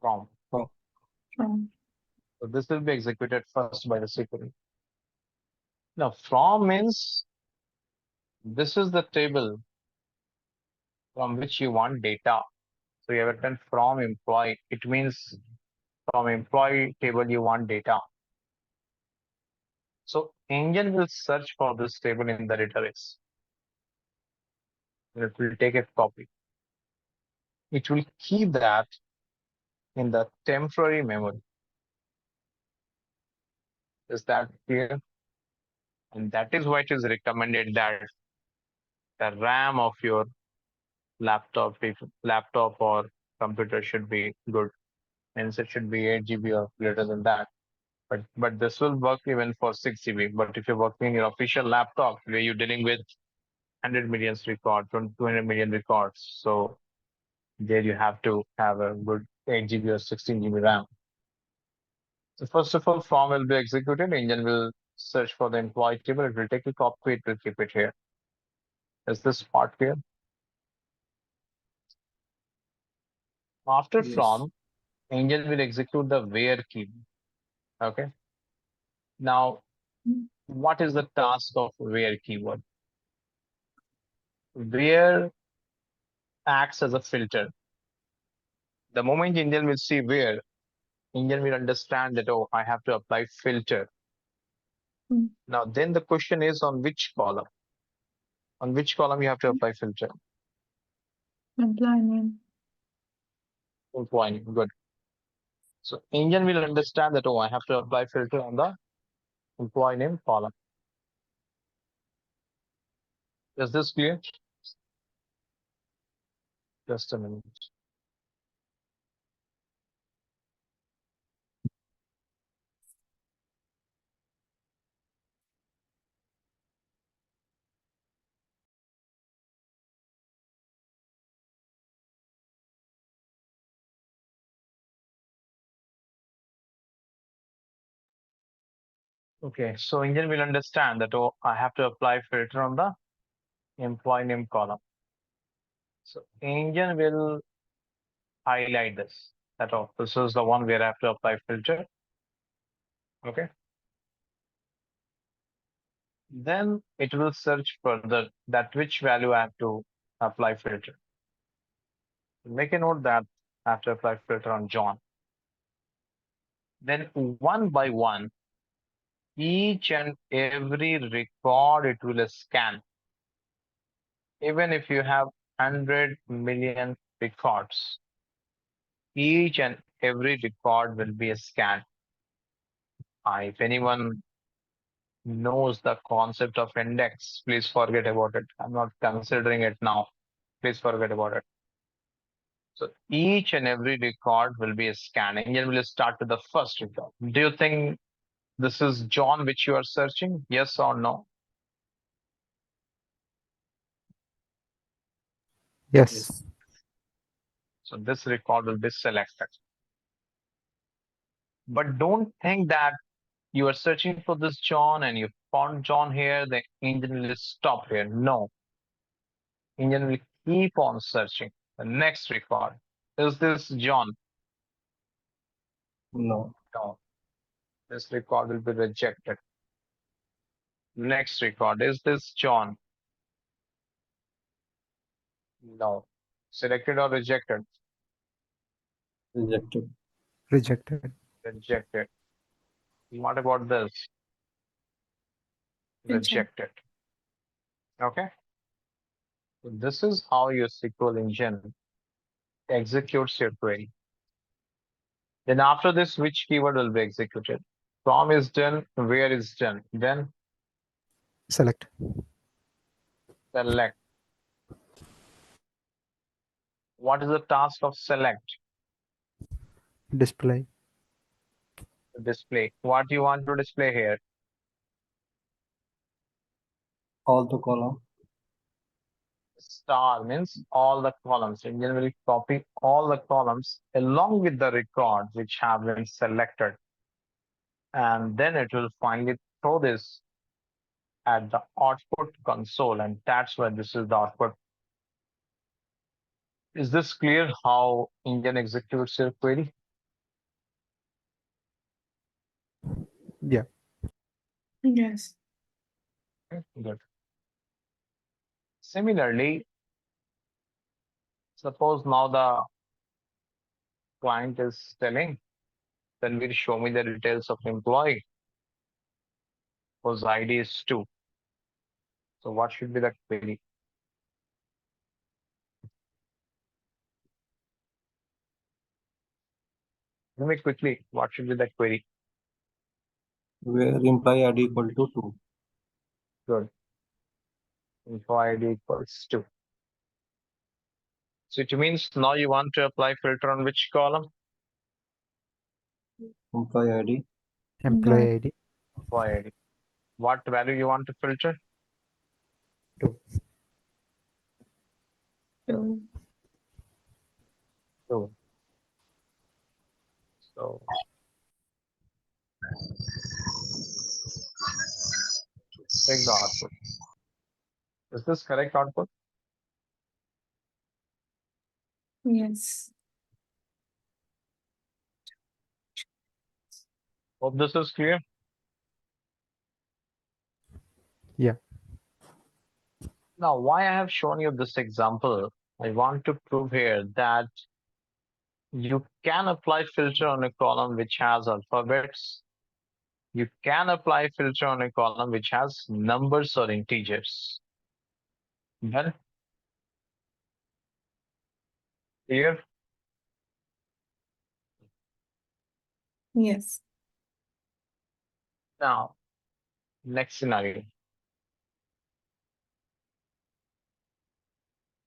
From. from. So this will be executed first by the SQL. Now, from means this is the table from which you want data. So you have written from employee. It means from employee table you want data. So engine will search for this table in the database. It will take a copy. It will keep that in the temporary memory. Is that clear? And that is why it is recommended that the RAM of your laptop, if laptop or computer should be good. Means it should be 8 GB or greater than that. But this will work even for 6 GB. But if you're working in your official laptop where you're dealing with 100 million records, 200 million records, so there you have to have a good 8 GB or 16 GB RAM. So first of all, from will be executed. Engine will search for the employee table. It will take a copy. It will keep it here. Is this part clear? After Yes. from, engine will execute the where key. Okay. Now, what is the task of where keyword? Where acts as a filter. The moment engine will see where, engine will understand that, oh, I have to apply filter. Now, then the question is on which column? On which column you have to apply filter? Employee name. Employee name. Good. So engine will understand that, oh, I have to apply filter on the employee name column. Is this clear? Just a minute. Okay, so engine will understand that, oh, I have to apply filter on the employee name column. So engine will highlight this, that, oh, this is the one where I have to apply filter. Okay. Then it will search further that which value I have to apply filter. Make a note that I have to apply filter on John. Then one by one, each and every record it will scan. Even if you have 100 million records, each and every record will be scanned. If anyone knows the concept of index, please forget about it. I'm not considering it now. Please forget about it. So each and every record will be scanned. Engine will start with the first record. Do you think this is John which you are searching? Yes or no? Yes. So this record will be selected. But don't think that you are searching for this John and you found John here, the engine will stop here. No. Engine will keep on searching. The next record. Is this John? No. No. This record will be rejected. Next record. Is this John? No. Selected or rejected? Rejected. Rejected. Rejected. What about this? Rejected. Okay. So this is how your SQL engine executes your query. Then after this, which keyword will be executed? From is done, where is done. Then Select. select. What is the task of select? Display. Display. What do you want to display here? All the column. Star means all the columns. Engine will copy all the columns along with the records which have been selected. And then it will finally throw this at the output console, and that's why this is the output. Is this clear how engine executes your query? Yeah. Yes. Okay, good. Similarly, suppose now the client is telling, then will show me the details of employee whose ID is 2. So what should be the query? Tell me quickly, what should be the query? Where employee ID equal to 2. Good. Employee ID equals 2. So it means now you want to apply filter on which column? Employee ID. Employee ID. Employee ID. What value you want to filter? 2. 2. 2. So take the output. Is this correct output? Yes. Hope this is clear. Yeah. Now, why I have shown you this example, I want to prove here that you can apply filter on a column which has alphabets. You can apply filter on a column which has numbers or integers. Well, Clear? Yes. Now, next scenario.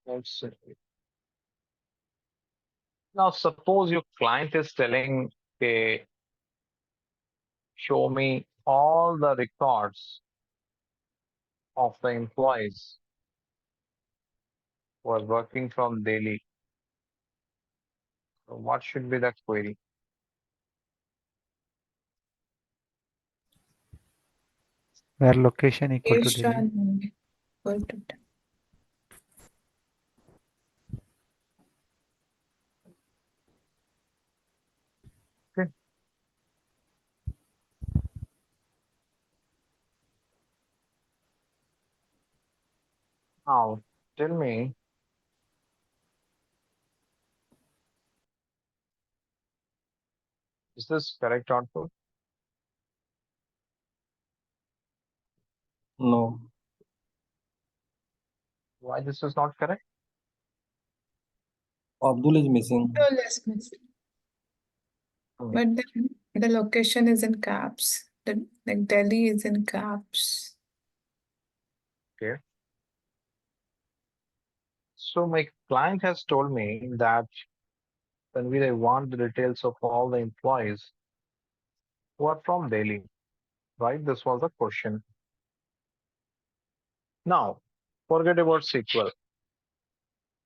Next scenario. Now, suppose your client is telling, okay, show me all the records of the employees who are working from Delhi. So what should be the query? Where location equal to Delhi. Location equal to Delhi. Okay. Now, tell me, is this correct output? No. Why this is not correct? Abdul is missing. No less missing. Hmm. But then the location is in caps. Like Delhi is in caps. Okay. So my client has told me that when I want the details of all the employees who are from Delhi, right? This was the question. Now, forget about SQL.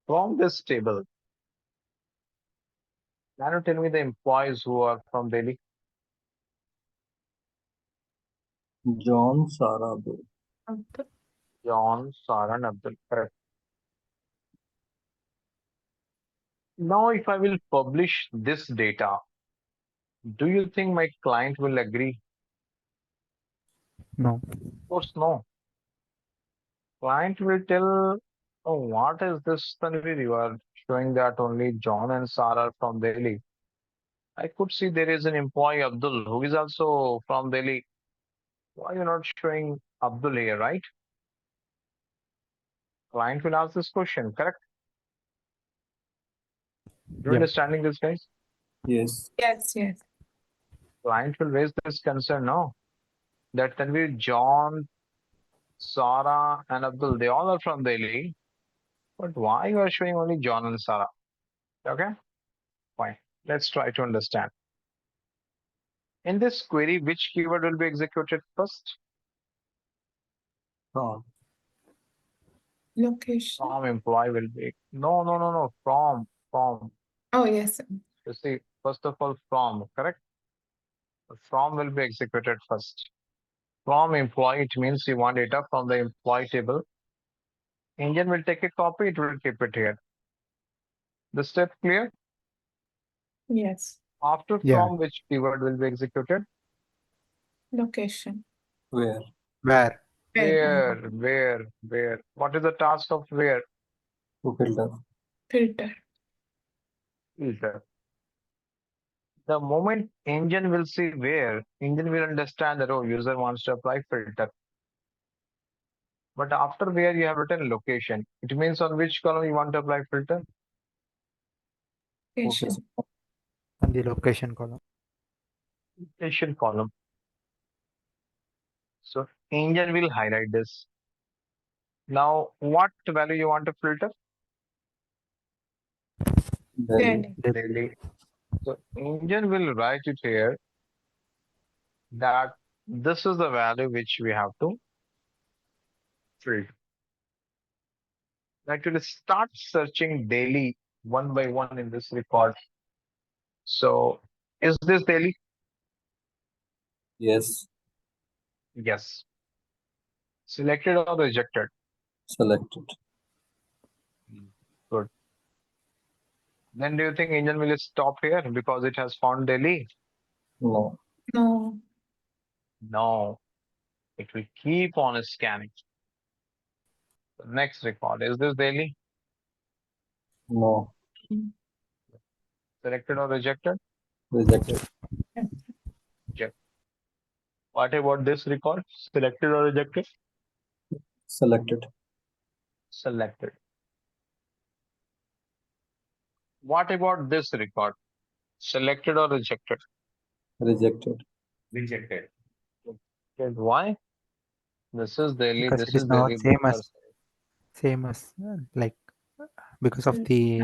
From this table, can you tell me the employees who are from Delhi? John, Sarah, Abdul. Abdul. John, Sarah, and Abdul. Correct. Now, if I will publish this data, do you think my client will agree? No. Of course, no. Client will tell, oh, what is this, Tanvir? You are showing that only John and Sarah are from Delhi. I could see there is an employee, Abdul, who is also from Delhi. Why are you not showing Abdul here, right? Client will ask this question, correct? You Yeah. understanding this, guys? Yes. Yes, yes. Client will raise this concern, no? That Tanvir, John, Sarah, and Abdul, they all are from Delhi. But why you are showing only John and Sarah? Okay, fine. Let's try to understand. In this query, which keyword will be executed first? From. Location. From employee will be. No. From. Oh, yes. You see, first of all, from, correct? From will be executed first. From employee, it means you want data from the employee table. Engine will take a copy, it will keep it here. The step clear? Yes. After Yeah. from, which keyword will be executed? Location. Where? Where? Where? What is the task of where? To filter. Filter. Filter. The moment engine will see where, engine will understand that, oh, user wants to apply filter. But after where you have written location, it means on which column you want to apply filter? Location. On the location column. Location column. So engine will highlight this. Now, what value you want to filter? Delhi. Delhi. Delhi. So engine will write it here that this is the value which we have to filter. Actually, start searching daily one by one in this record. So, is this daily? Yes. Yes. Selected or rejected? Selected. Good. Then do you think engine will stop here because it has found Delhi? No. No. No. It will keep on scanning. The next record, is this Delhi? No. Selected or rejected? Rejected. What about this record? Selected or rejected? Selected. Selected. What about this record? Selected or rejected? Rejected. Rejected. Why? This is Delhi, because this it is is not Delhi, both are same as like because of Mm, the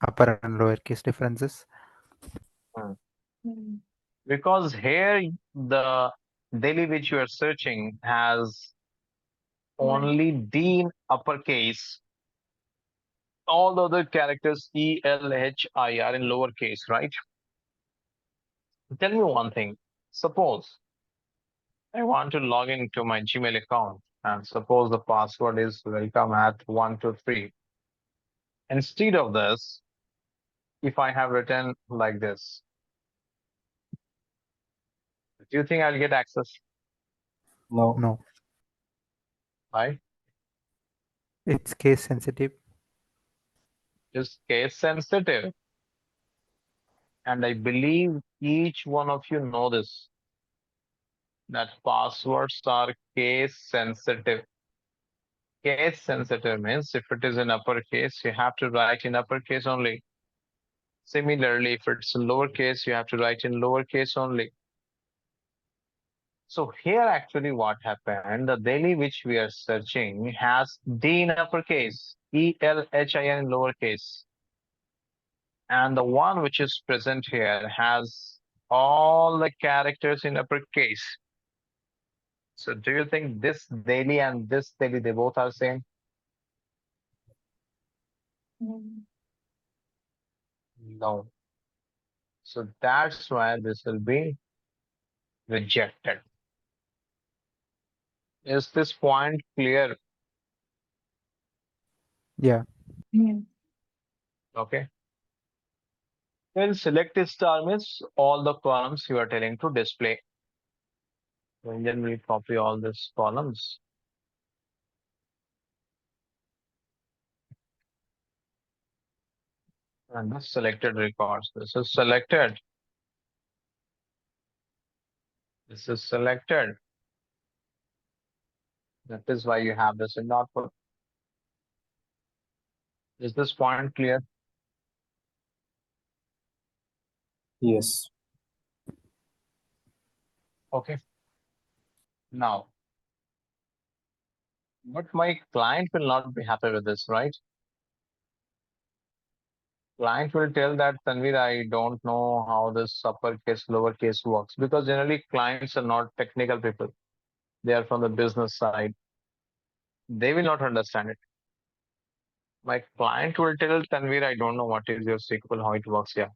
upper and lower case differences. same. mm, Because here the Delhi which you are searching has only D in uppercase, all the other characters E, L, H, I are in lowercase, right? Tell me one thing. Suppose I want to log into my Gmail account and suppose the password is welcome at 123. Instead of this, if I have written like this, do you think I'll get access? No. No, Right? it's case sensitive. It's case sensitive. And I believe each one of you know this, that passwords are case sensitive. Case sensitive means if it is in uppercase, you have to write in uppercase only. Similarly, if it's in lowercase, you have to write in lowercase only. So here actually what happened, the Delhi which we are searching has D in uppercase, E, L, H, I, N in lowercase. And the one which is present here has all the characters in uppercase. So do you think this Delhi and this Delhi, they both are same? mm. No. So that's why this will be rejected. Is this point clear? Yeah, Yeah. Okay. Then select star means all the columns you are telling to display. Then we copy all these columns. And the selected records. This is selected. This is selected. That is why you have this in output. Is this point clear? Yes. Okay. Now, but my client will not be happy with this, right? Client will tell that, Tanvir, I don't know how this uppercase, lowercase works because generally clients are not technical people. They are from the business side. They will not understand it. My client will tell Tanvir, I don't know what is your SQL, how it works here.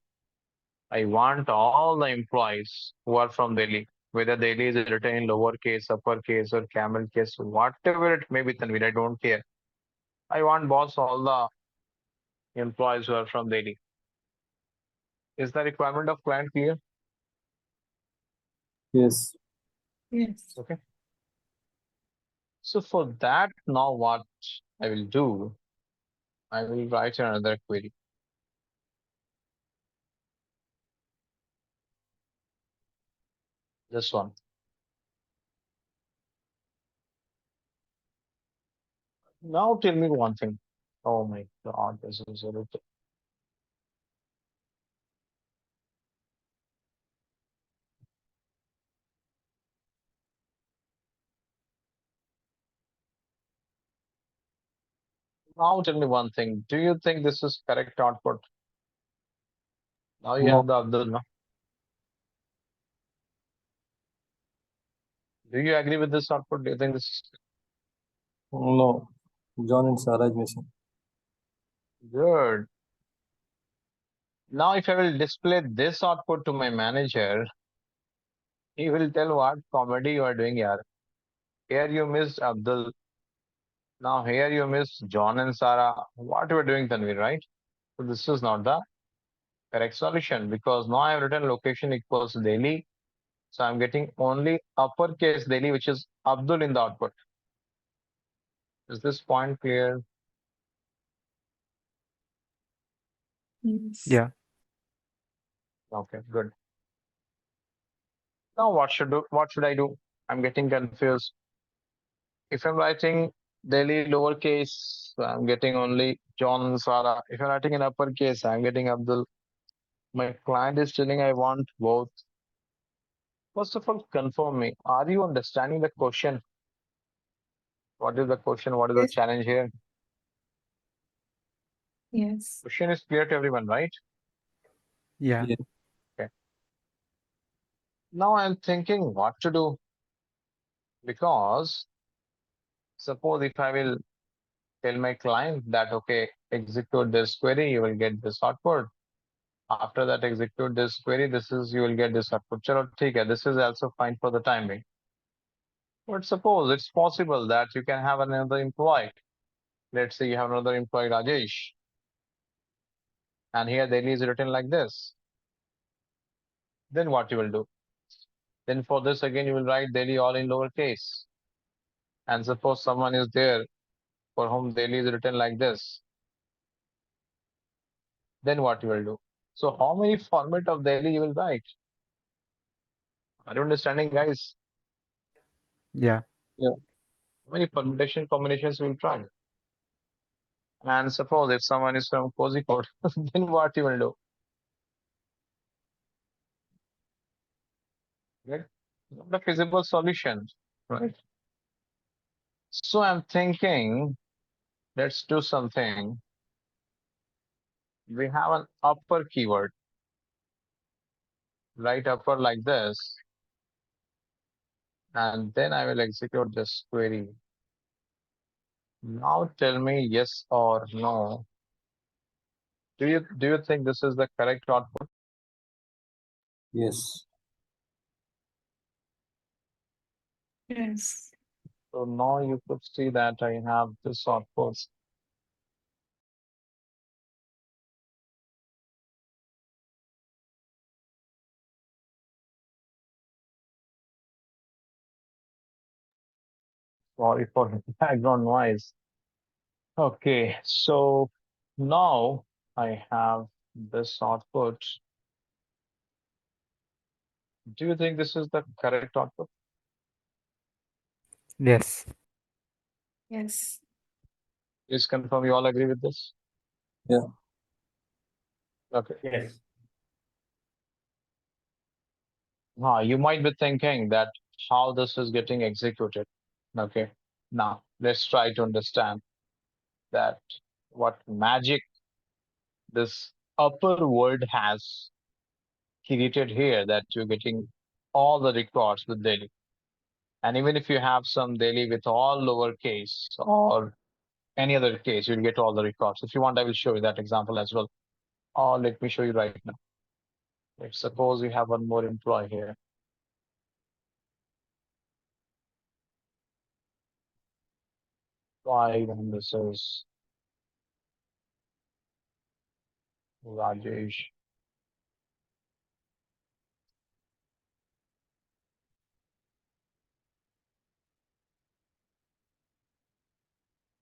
I want all the employees who are from Delhi, whether Delhi is written in lowercase, uppercase, or camel case, whatever it may be, Tanvir, I don't care. I want boss all the employees who are from Delhi. Is the requirement of client clear? Yes. Yes. Okay. So for that, now what I will do, I will write another query. This one. Now tell me one thing. Oh my God, this is a little. Now tell me one thing. Do you think this is correct output? Now you No. have the Abdul, no? Do you agree with this output? Do you think this is No. John and Sarah is missing. good? Now, if I will display this output to my manager, he will tell what comedy you are doing here. Here you missed Abdul. Now here you miss John and Sarah. What you are doing, Tanvir, right? So this is not the correct solution because now I have written location equals Delhi. So I'm getting only uppercase Delhi, which is Abdul in the output. Is this point clear? Yes. yeah, Okay, good. Now what should I do? I'm getting confused. If I'm writing Delhi lowercase So I'm getting only John and Sarah. If you're writing in uppercase, I'm getting Abdul. My client is telling I want both. First of all, confirm me. Are you understanding the question? What is the question? What is the Yes. challenge here? Yes. Question is clear to everyone, right? Yeah. Yeah. Now I'm thinking what to do. Because suppose if I will tell my client that, okay, execute this query, you will get this output. After that, execute this query, you will get this output. Chalo, theek hai, this is also fine for the time being. But suppose it's possible that you can have another employee. Let's say you have another employee, Rajesh. And here daily is written like this. Then what you will do? Then for this again, you will write daily all in lowercase. And suppose someone is there for whom daily is written like this. Then what you will do? So how many format of daily you will write? Are you understanding, guys? Yeah. How many permutation combinations you will try? And suppose if someone is from Cozy Code, then what you will do? Right? Not a feasible solution, right? So I'm thinking, let's do something. We have an upper keyword, right upper like this. And then I will execute this query. Now tell me yes or no. Do you think this is the correct output? Yes. Yes. So now you could see that I have this output. Sorry for the background noise. Okay, so now I have this output. Do you think this is the correct output? Yes. Yes. Please confirm you all agree with this? Yeah. Okay. Yes. You might be thinking that how this is getting executed. Okay. Now let's try to understand that what magic this upper word has created here, that you're getting all the records with daily. And even if you have some daily with all lowercase or any other case, you'll get all the records. If you want, I will show you that example as well. Or let me show you right now. Let's suppose we have one more employee here. Five, and this is Rajesh.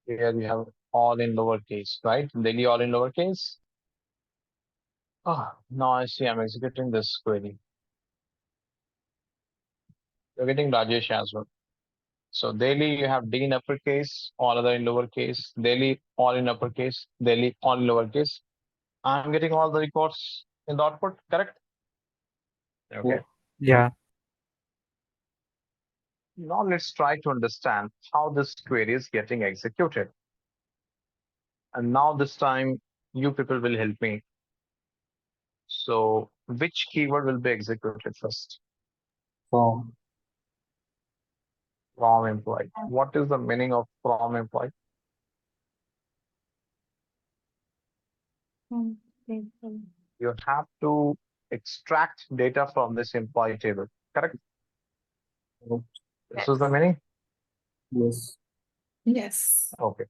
Here we have all in lowercase, right? Daily all in lowercase. Now I see I'm executing this query. You're getting Rajesh as well. So daily you have D in uppercase, all other in lowercase, daily all in uppercase, daily all in lowercase. I'm getting all the records in the output, correct? Okay. Yeah. Now let's try to understand how this query is getting executed. And now this time you people will help me. So which keyword will be executed first? From. From employee. What is the meaning of from employee? You have to extract data from this employee table, correct? This is the meaning? Yes. Yes. Okay.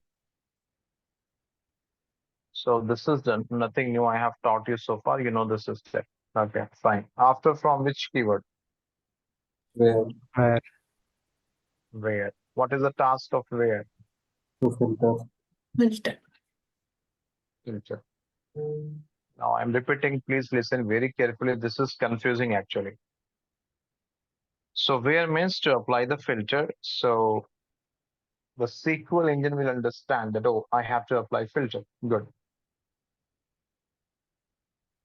So this is done. Nothing new I have taught you so far. You know the system. Okay, fine. After from which keyword? Where Where? Where. What is the task of where? to filter. Filter. Filter. Now I'm repeating, please listen very carefully. This is confusing actually. So where means to apply the filter. So The SQL engine will understand that, oh, I have to apply filter. Good.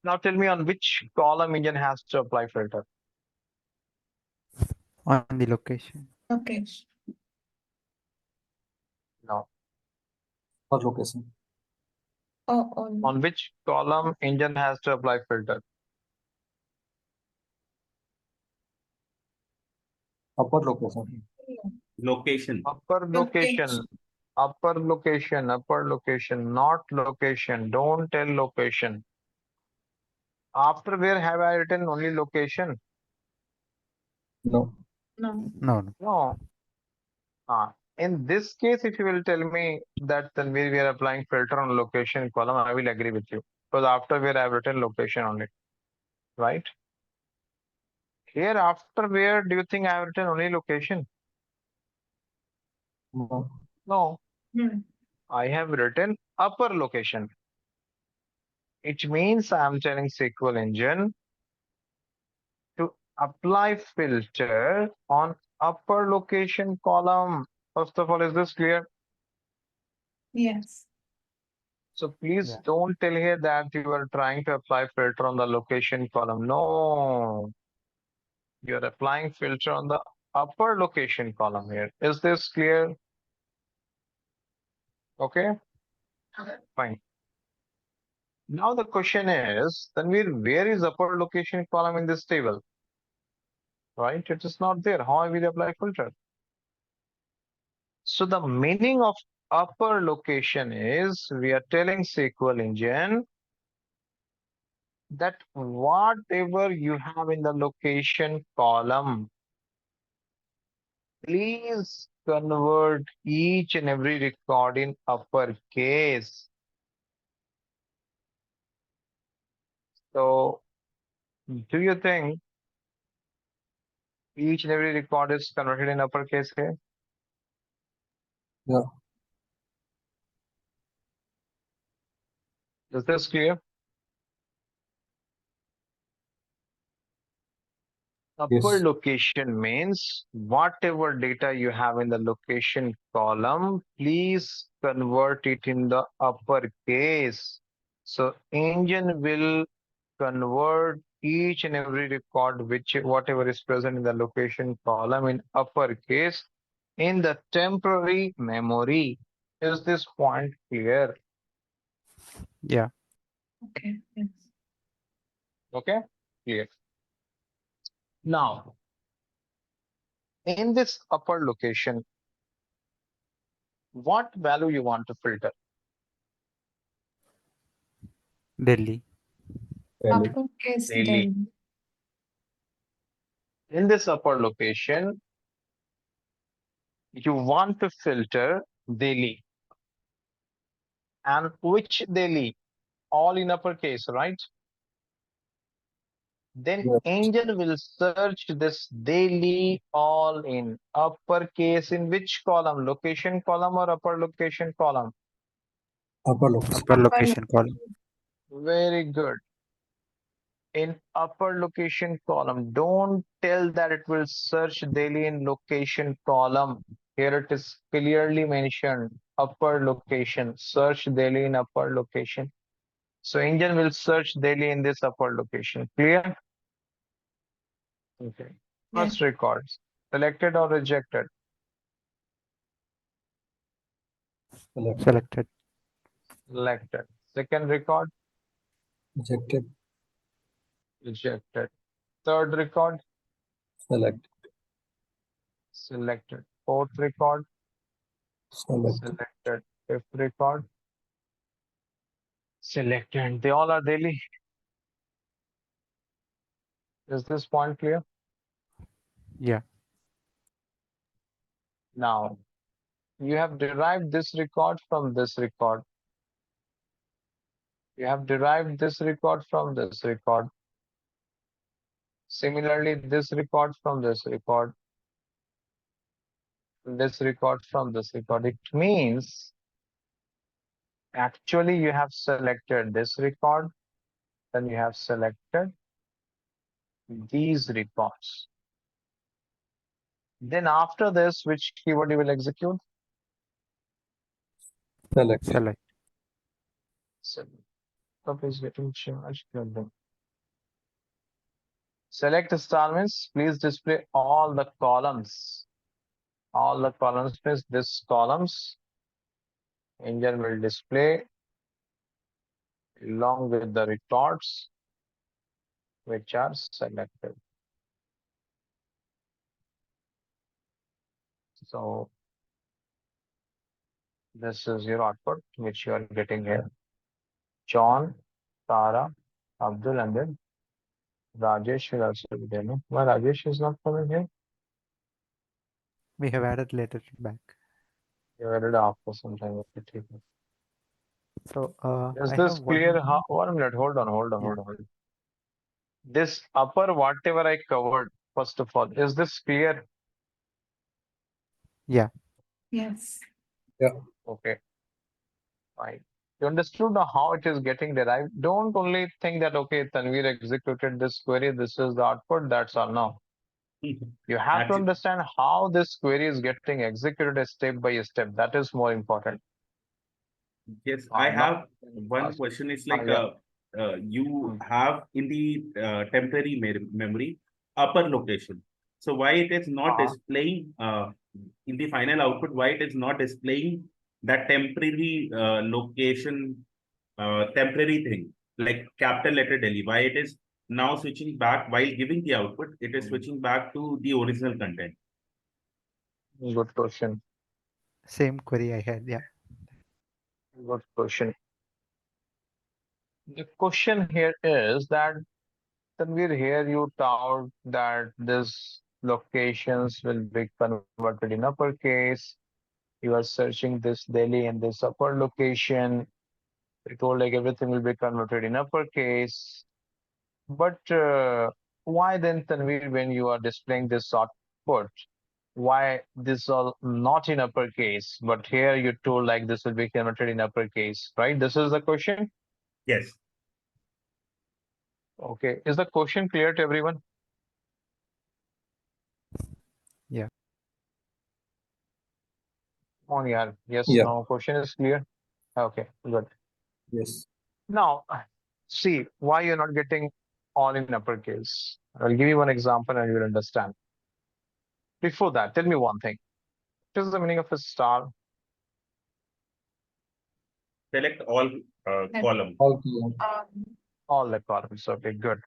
Now tell me on which column engine has to apply filter. On the location. Okay. No. For location. Oh, On which column engine has to apply filter? Upper location. Location. Upper location. Upper location. Upper location. Not location. Don't tell location. After where have I written only location? No. no. No. No. In this case, if you will tell me that then we are applying filter on location column, I will agree with you. Because after where I have written location only, right? Here after where do you think I have written only location? No. No, Hmm. I have written upper location. It means I am telling SQL engine to apply filter on upper location column. First of all, is this clear? Yes. So please Yeah. don't tell here that you are trying to apply filter on the location column. No, you're applying filter on the upper location column here. Is this clear? Okay, fine. Now the question is, Tanvir, where is upper location column in this table? Right, it is not there. How will you apply filter? So the meaning of upper location is we are telling SQL engine that whatever you have in the location column, please convert each and every record in uppercase. So do you think each and every record is converted in uppercase here? Yeah. Is this clear? Upper Yes. location means whatever data you have in the location column, please convert it in the uppercase. So engine will convert each and every record whatever is present in the location column in uppercase in the temporary memory. Is this point clear? Yeah. Okay. Yes. Okay, clear. Now, in this upper location, what value you want to filter? Delhi. Delhi. Uppercase Delhi. Delhi. In this upper location, you want to filter Delhi. And which Delhi? All in uppercase, right? Then Yes. engine will search this Delhi all in uppercase in which column? Location column or upper location column? Upper location. Upper location column. Very good. In upper location column, don't tell that it will search Delhi in location column. Here it is clearly mentioned, upper location, search Delhi in upper location. So engine will search Delhi in this upper location. Clear? Okay. First records, selected or rejected? Select. Selected. Selected. Second record, Rejected. rejected. Third record, Select. selected. Fourth record, Select. selected. Fifth record, selected. They all are Delhi. Is this point clear? Yeah. Now, you have derived this record from this record. You have derived this record from this record. Similarly, this record from this record. This record from this record. It means actually you have selected this record, then you have selected these records. Then after this, which keyword you will execute? Select. Select. So, top is getting charged. Select star means please display all the columns. All the columns means this columns. Engine will display along with the retorts which are selected. So this is your output which you are getting here. John, Tara, Abdul, and then Rajesh will also be there. No? Why Rajesh is not coming here? We have added later back. You added after some time. Okay, take it. So Is I this have clear? one. 1 minute. Hold on. This upper whatever I covered, first of all, is this clear? Yeah. Yes. Okay. Fine. You understood now how it is getting derived. Don't only think that, okay, Tanvir executed this query, this is the output, that's all. No. You have to Actually- understand how this query is getting executed step by step. That is more important. Yes, I now- have one Ask. question. It's like yeah. you have in the temporary memory upper location. So why it is not displaying in the final output? Why it is not displaying that temporary location, temporary thing like capital letter Delhi? Why it is now switching back while giving the output? It is switching back to the original content. Good question. Same query I had. Yeah. Good question. The question here is that Tanvir, here you told that this locations will be converted in uppercase. You are searching this Delhi and this upper location. You told like everything will be converted in uppercase. But why then, Tanvir, when you are displaying this output, why this all not in uppercase? But here you told like this will be converted in uppercase, right? This is the question. Yes. Okay. Is the question clear to everyone? Yeah. On yaar. Yes, Yeah. no, question is clear. Okay, good. Yes. Now, see why you're not getting all in uppercase. I'll give you one example and you'll understand. Before that, tell me one thing. What is the meaning of a star? Select all column. All column. All the columns. Okay, good.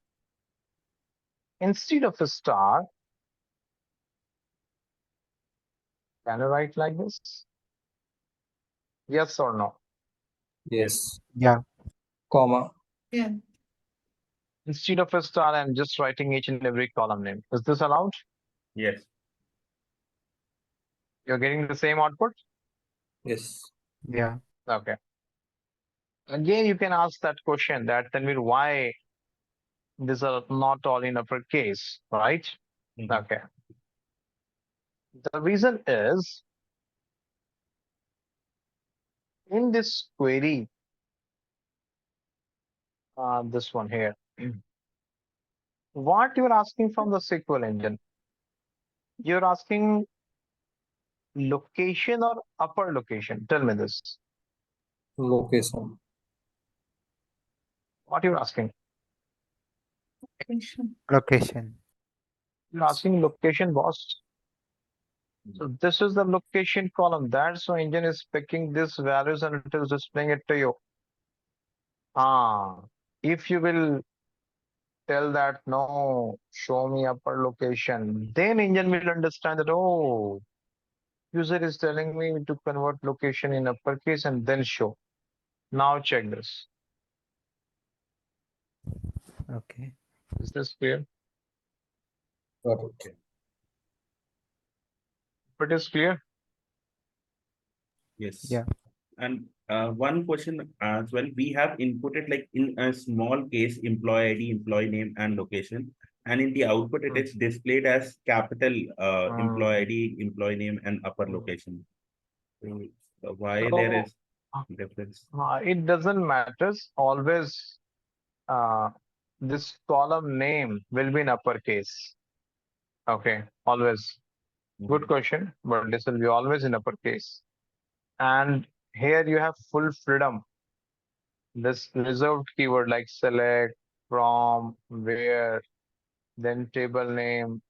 Instead of a star, can I write like this? Yes or no? Yes. Yeah. Comma. Yeah. Instead of a star, I'm just writing each and every column name. Is this allowed? Yes. You're getting the same output? Yes. Yeah. Okay. Again, you can ask that question that Tanvir, why these are not all in uppercase, right? Mhm. Okay. The reason is in this query, this one here, what you're asking from the SQL engine, you're asking location or upper location. Tell me this. Location. What you're asking? Location. Location. You're asking location, boss. So this is the location column. That's why engine is picking these values and it is displaying it to you. If you will tell that no, show me upper location, then engine will understand that, oh, user is telling me to convert location in uppercase and then show. Now check this. Okay. Is this clear? Got it. If it is clear, Yes. Yeah. And one question as well, we have inputted like in a small case, employee ID, employee name and location. And in the output, it is displayed as capital employee ID, employee name and upper location. So, why there is difference? it doesn't matter. Always this column name will be in uppercase. Okay, always. Good question, but this will be always in uppercase. And here you have full freedom. This reserved keyword like select, from, where, then table name,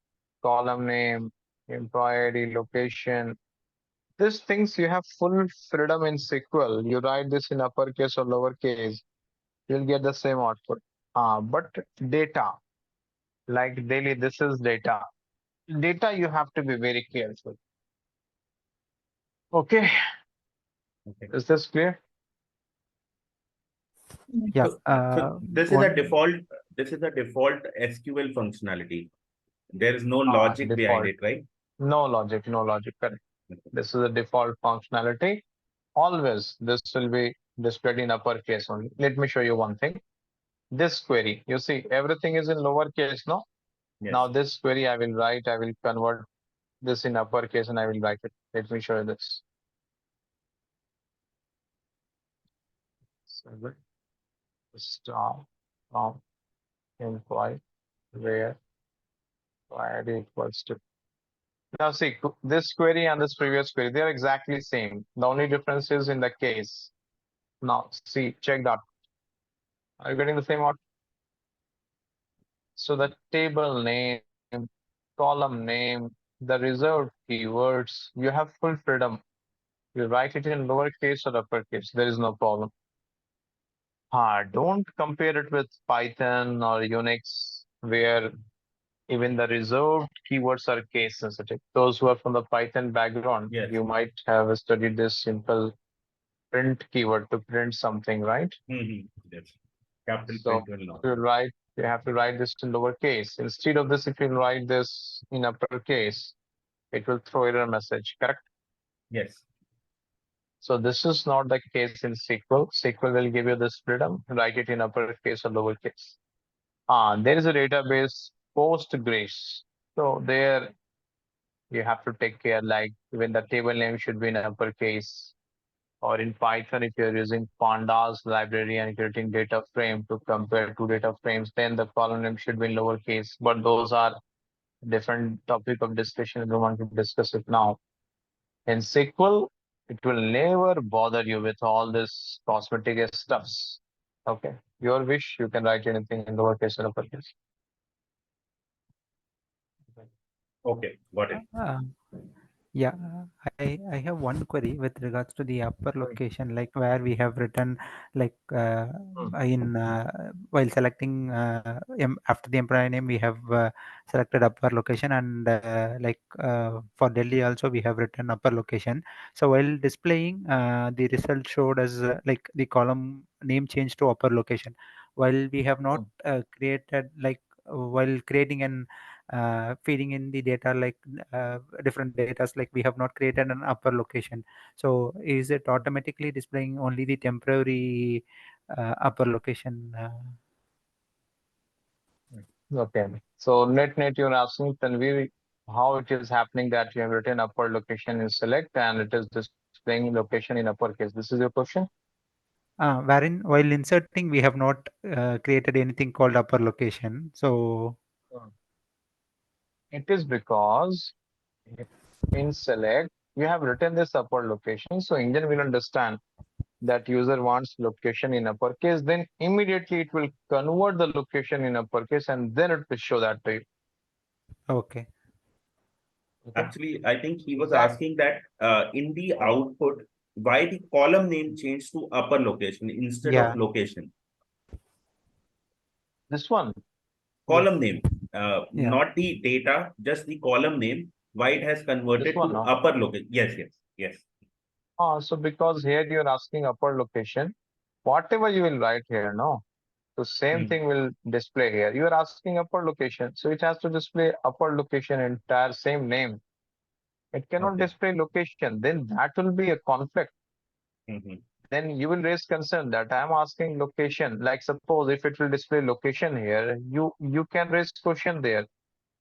column name, employee ID, location. These things you have full freedom in SQL. You write this in uppercase or lowercase, you'll get the same output. But data, like daily, this is data. Data, you have to be very careful. Okay, Okay. is this clear? Yeah. So this is a one default. This is a default SQL functionality. There is no logic behind Default. it, right? No logic, correct. This is a default functionality. Always, this will be displayed in uppercase only. Let me show you one thing. This query, you see, everything is in lowercase, no? Yes. Now this query I will convert this in uppercase and I will write it. Let me show you this. Select star from employee where ID equals to. Now see, this query and this previous query, they are exactly same. The only difference is in the case. Now see, check that. Are you getting the same out? So the table name, column name, the reserved keywords, you have full freedom. You write it in lowercase or uppercase, there is no problem. Don't compare it with Python or Unix, where even the reserved keywords are case sensitive. Those who are from the Python background, Yes. you might have studied this simple print keyword to print something, right? Yes. Capital So print will not. you have to write this in lowercase. Instead of this, if you write this in uppercase, it will throw error message, correct? Yes. So this is not the case in SQL. SQL will give you this freedom, write it in uppercase or lowercase. There is a database, Postgres. So there you have to take care, like when the table name should be in uppercase, or in Python, if you're using pandas library and creating data frame to compare two data frames, then the column name should be in lowercase. But those are different topic of discussion. I don't want to discuss it now. In SQL, it will never bother you with all this cosmetic stuffs. Okay, your wish, you can write anything in lowercase or uppercase. Okay, got it. Yeah, I have one query with regards to the upper location, like where we have written like while selecting after the employee name we have selected upper location, and for Delhi also we have written upper location. So while displaying the result showed as like the column name changed to upper location, while we have not created while creating an feeding in the data like different data, like we have not created an upper location. So is it automatically displaying only the temporary upper location? Okay, so net you're asking Tanvir how it is happening that you have written upper location in select and it is displaying location in uppercase. This is your question? Wherein while inserting we have not created anything called upper location. So it is because in select you have written this upper location, so engine will understand that user wants location in uppercase, then immediately it will convert the location in uppercase and then it will show that to you. okay. Actually, I think he was That- asking that in the output, why the column name changed to upper location instead Yeah. of location? This one. Column name, Yeah. not the data, just the column name. Why it has converted This one, to no? upper location? Yes. So because here you're asking upper location, whatever you will write here, no? So same thing will display here. You are asking upper location, so it has to display upper location entire same name. It cannot Okay. display location. Then that will be a conflict. Mhm. Then you will raise concern that I am asking location. Like suppose if it will display location here, you can raise question there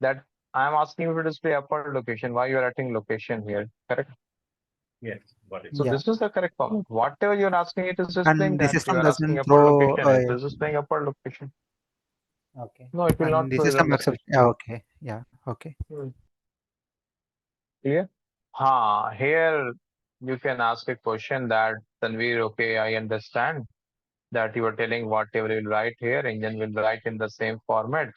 that I am asking you to display upper location. Why you are writing location here? Correct. Yes, got it. So Yeah. this is the correct format. Whatever you're asking, it is displaying And the that you system are asking doesn't upper throw. location. It is displaying upper location. Okay. No, it will And not the throw error system message. accepts. Yeah. Okay. Yeah. Okay. Clear? Here you can ask a question that Tanvir, okay, I understand that you are telling whatever you will write here, engine will write in the same format.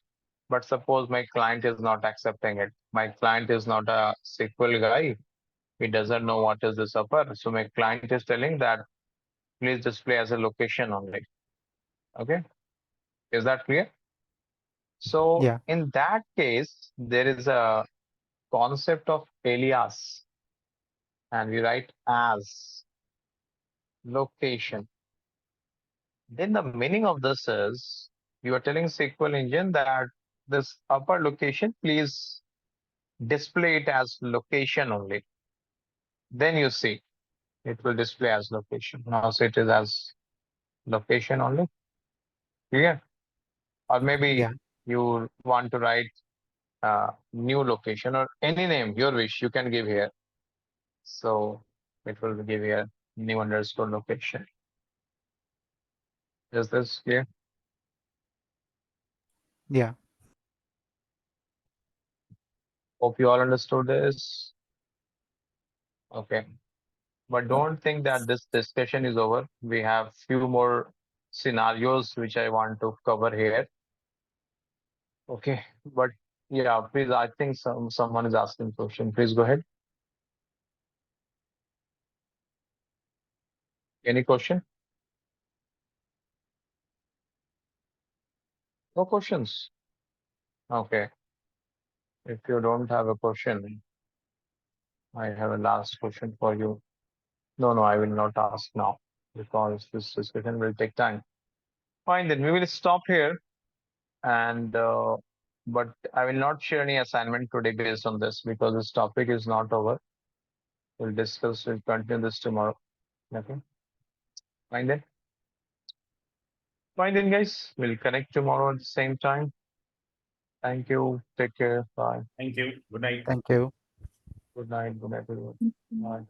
But suppose my client is not accepting it. My client is not a SQL guy. He doesn't know what is this upper. So my client is telling that please display as a location only. Okay, is that clear? So Yeah. in that case, there is a concept of alias, and we write as location. Then the meaning of this is you are telling SQL engine that this upper location, please display it as location only. Then you see it will display as location. Now say it is as location only. Clear? Or maybe Yeah. you want to write new location or any name, your wish, you can give here. So it will give here new underscore location. Is this clear? Yeah. Hope you all understood this. Okay. But don't think that this discussion is over. We have few more scenarios which I want to cover here. Okay. But yeah, please, I think someone is asking question. Please go ahead. Any question? No questions. Okay. If you don't have a question, I have a last question for you. No, I will not ask now because this discussion will take time. Fine, then we will stop here. And but I will not share any assignment today based on this because this topic is not over. We'll continue this tomorrow. Okay. Fine then. Fine then, guys. We'll connect tomorrow at the same time. Thank you. Take care. Bye. Thank you. Good night. Thank you. Good night. Good night, everyone. Bye.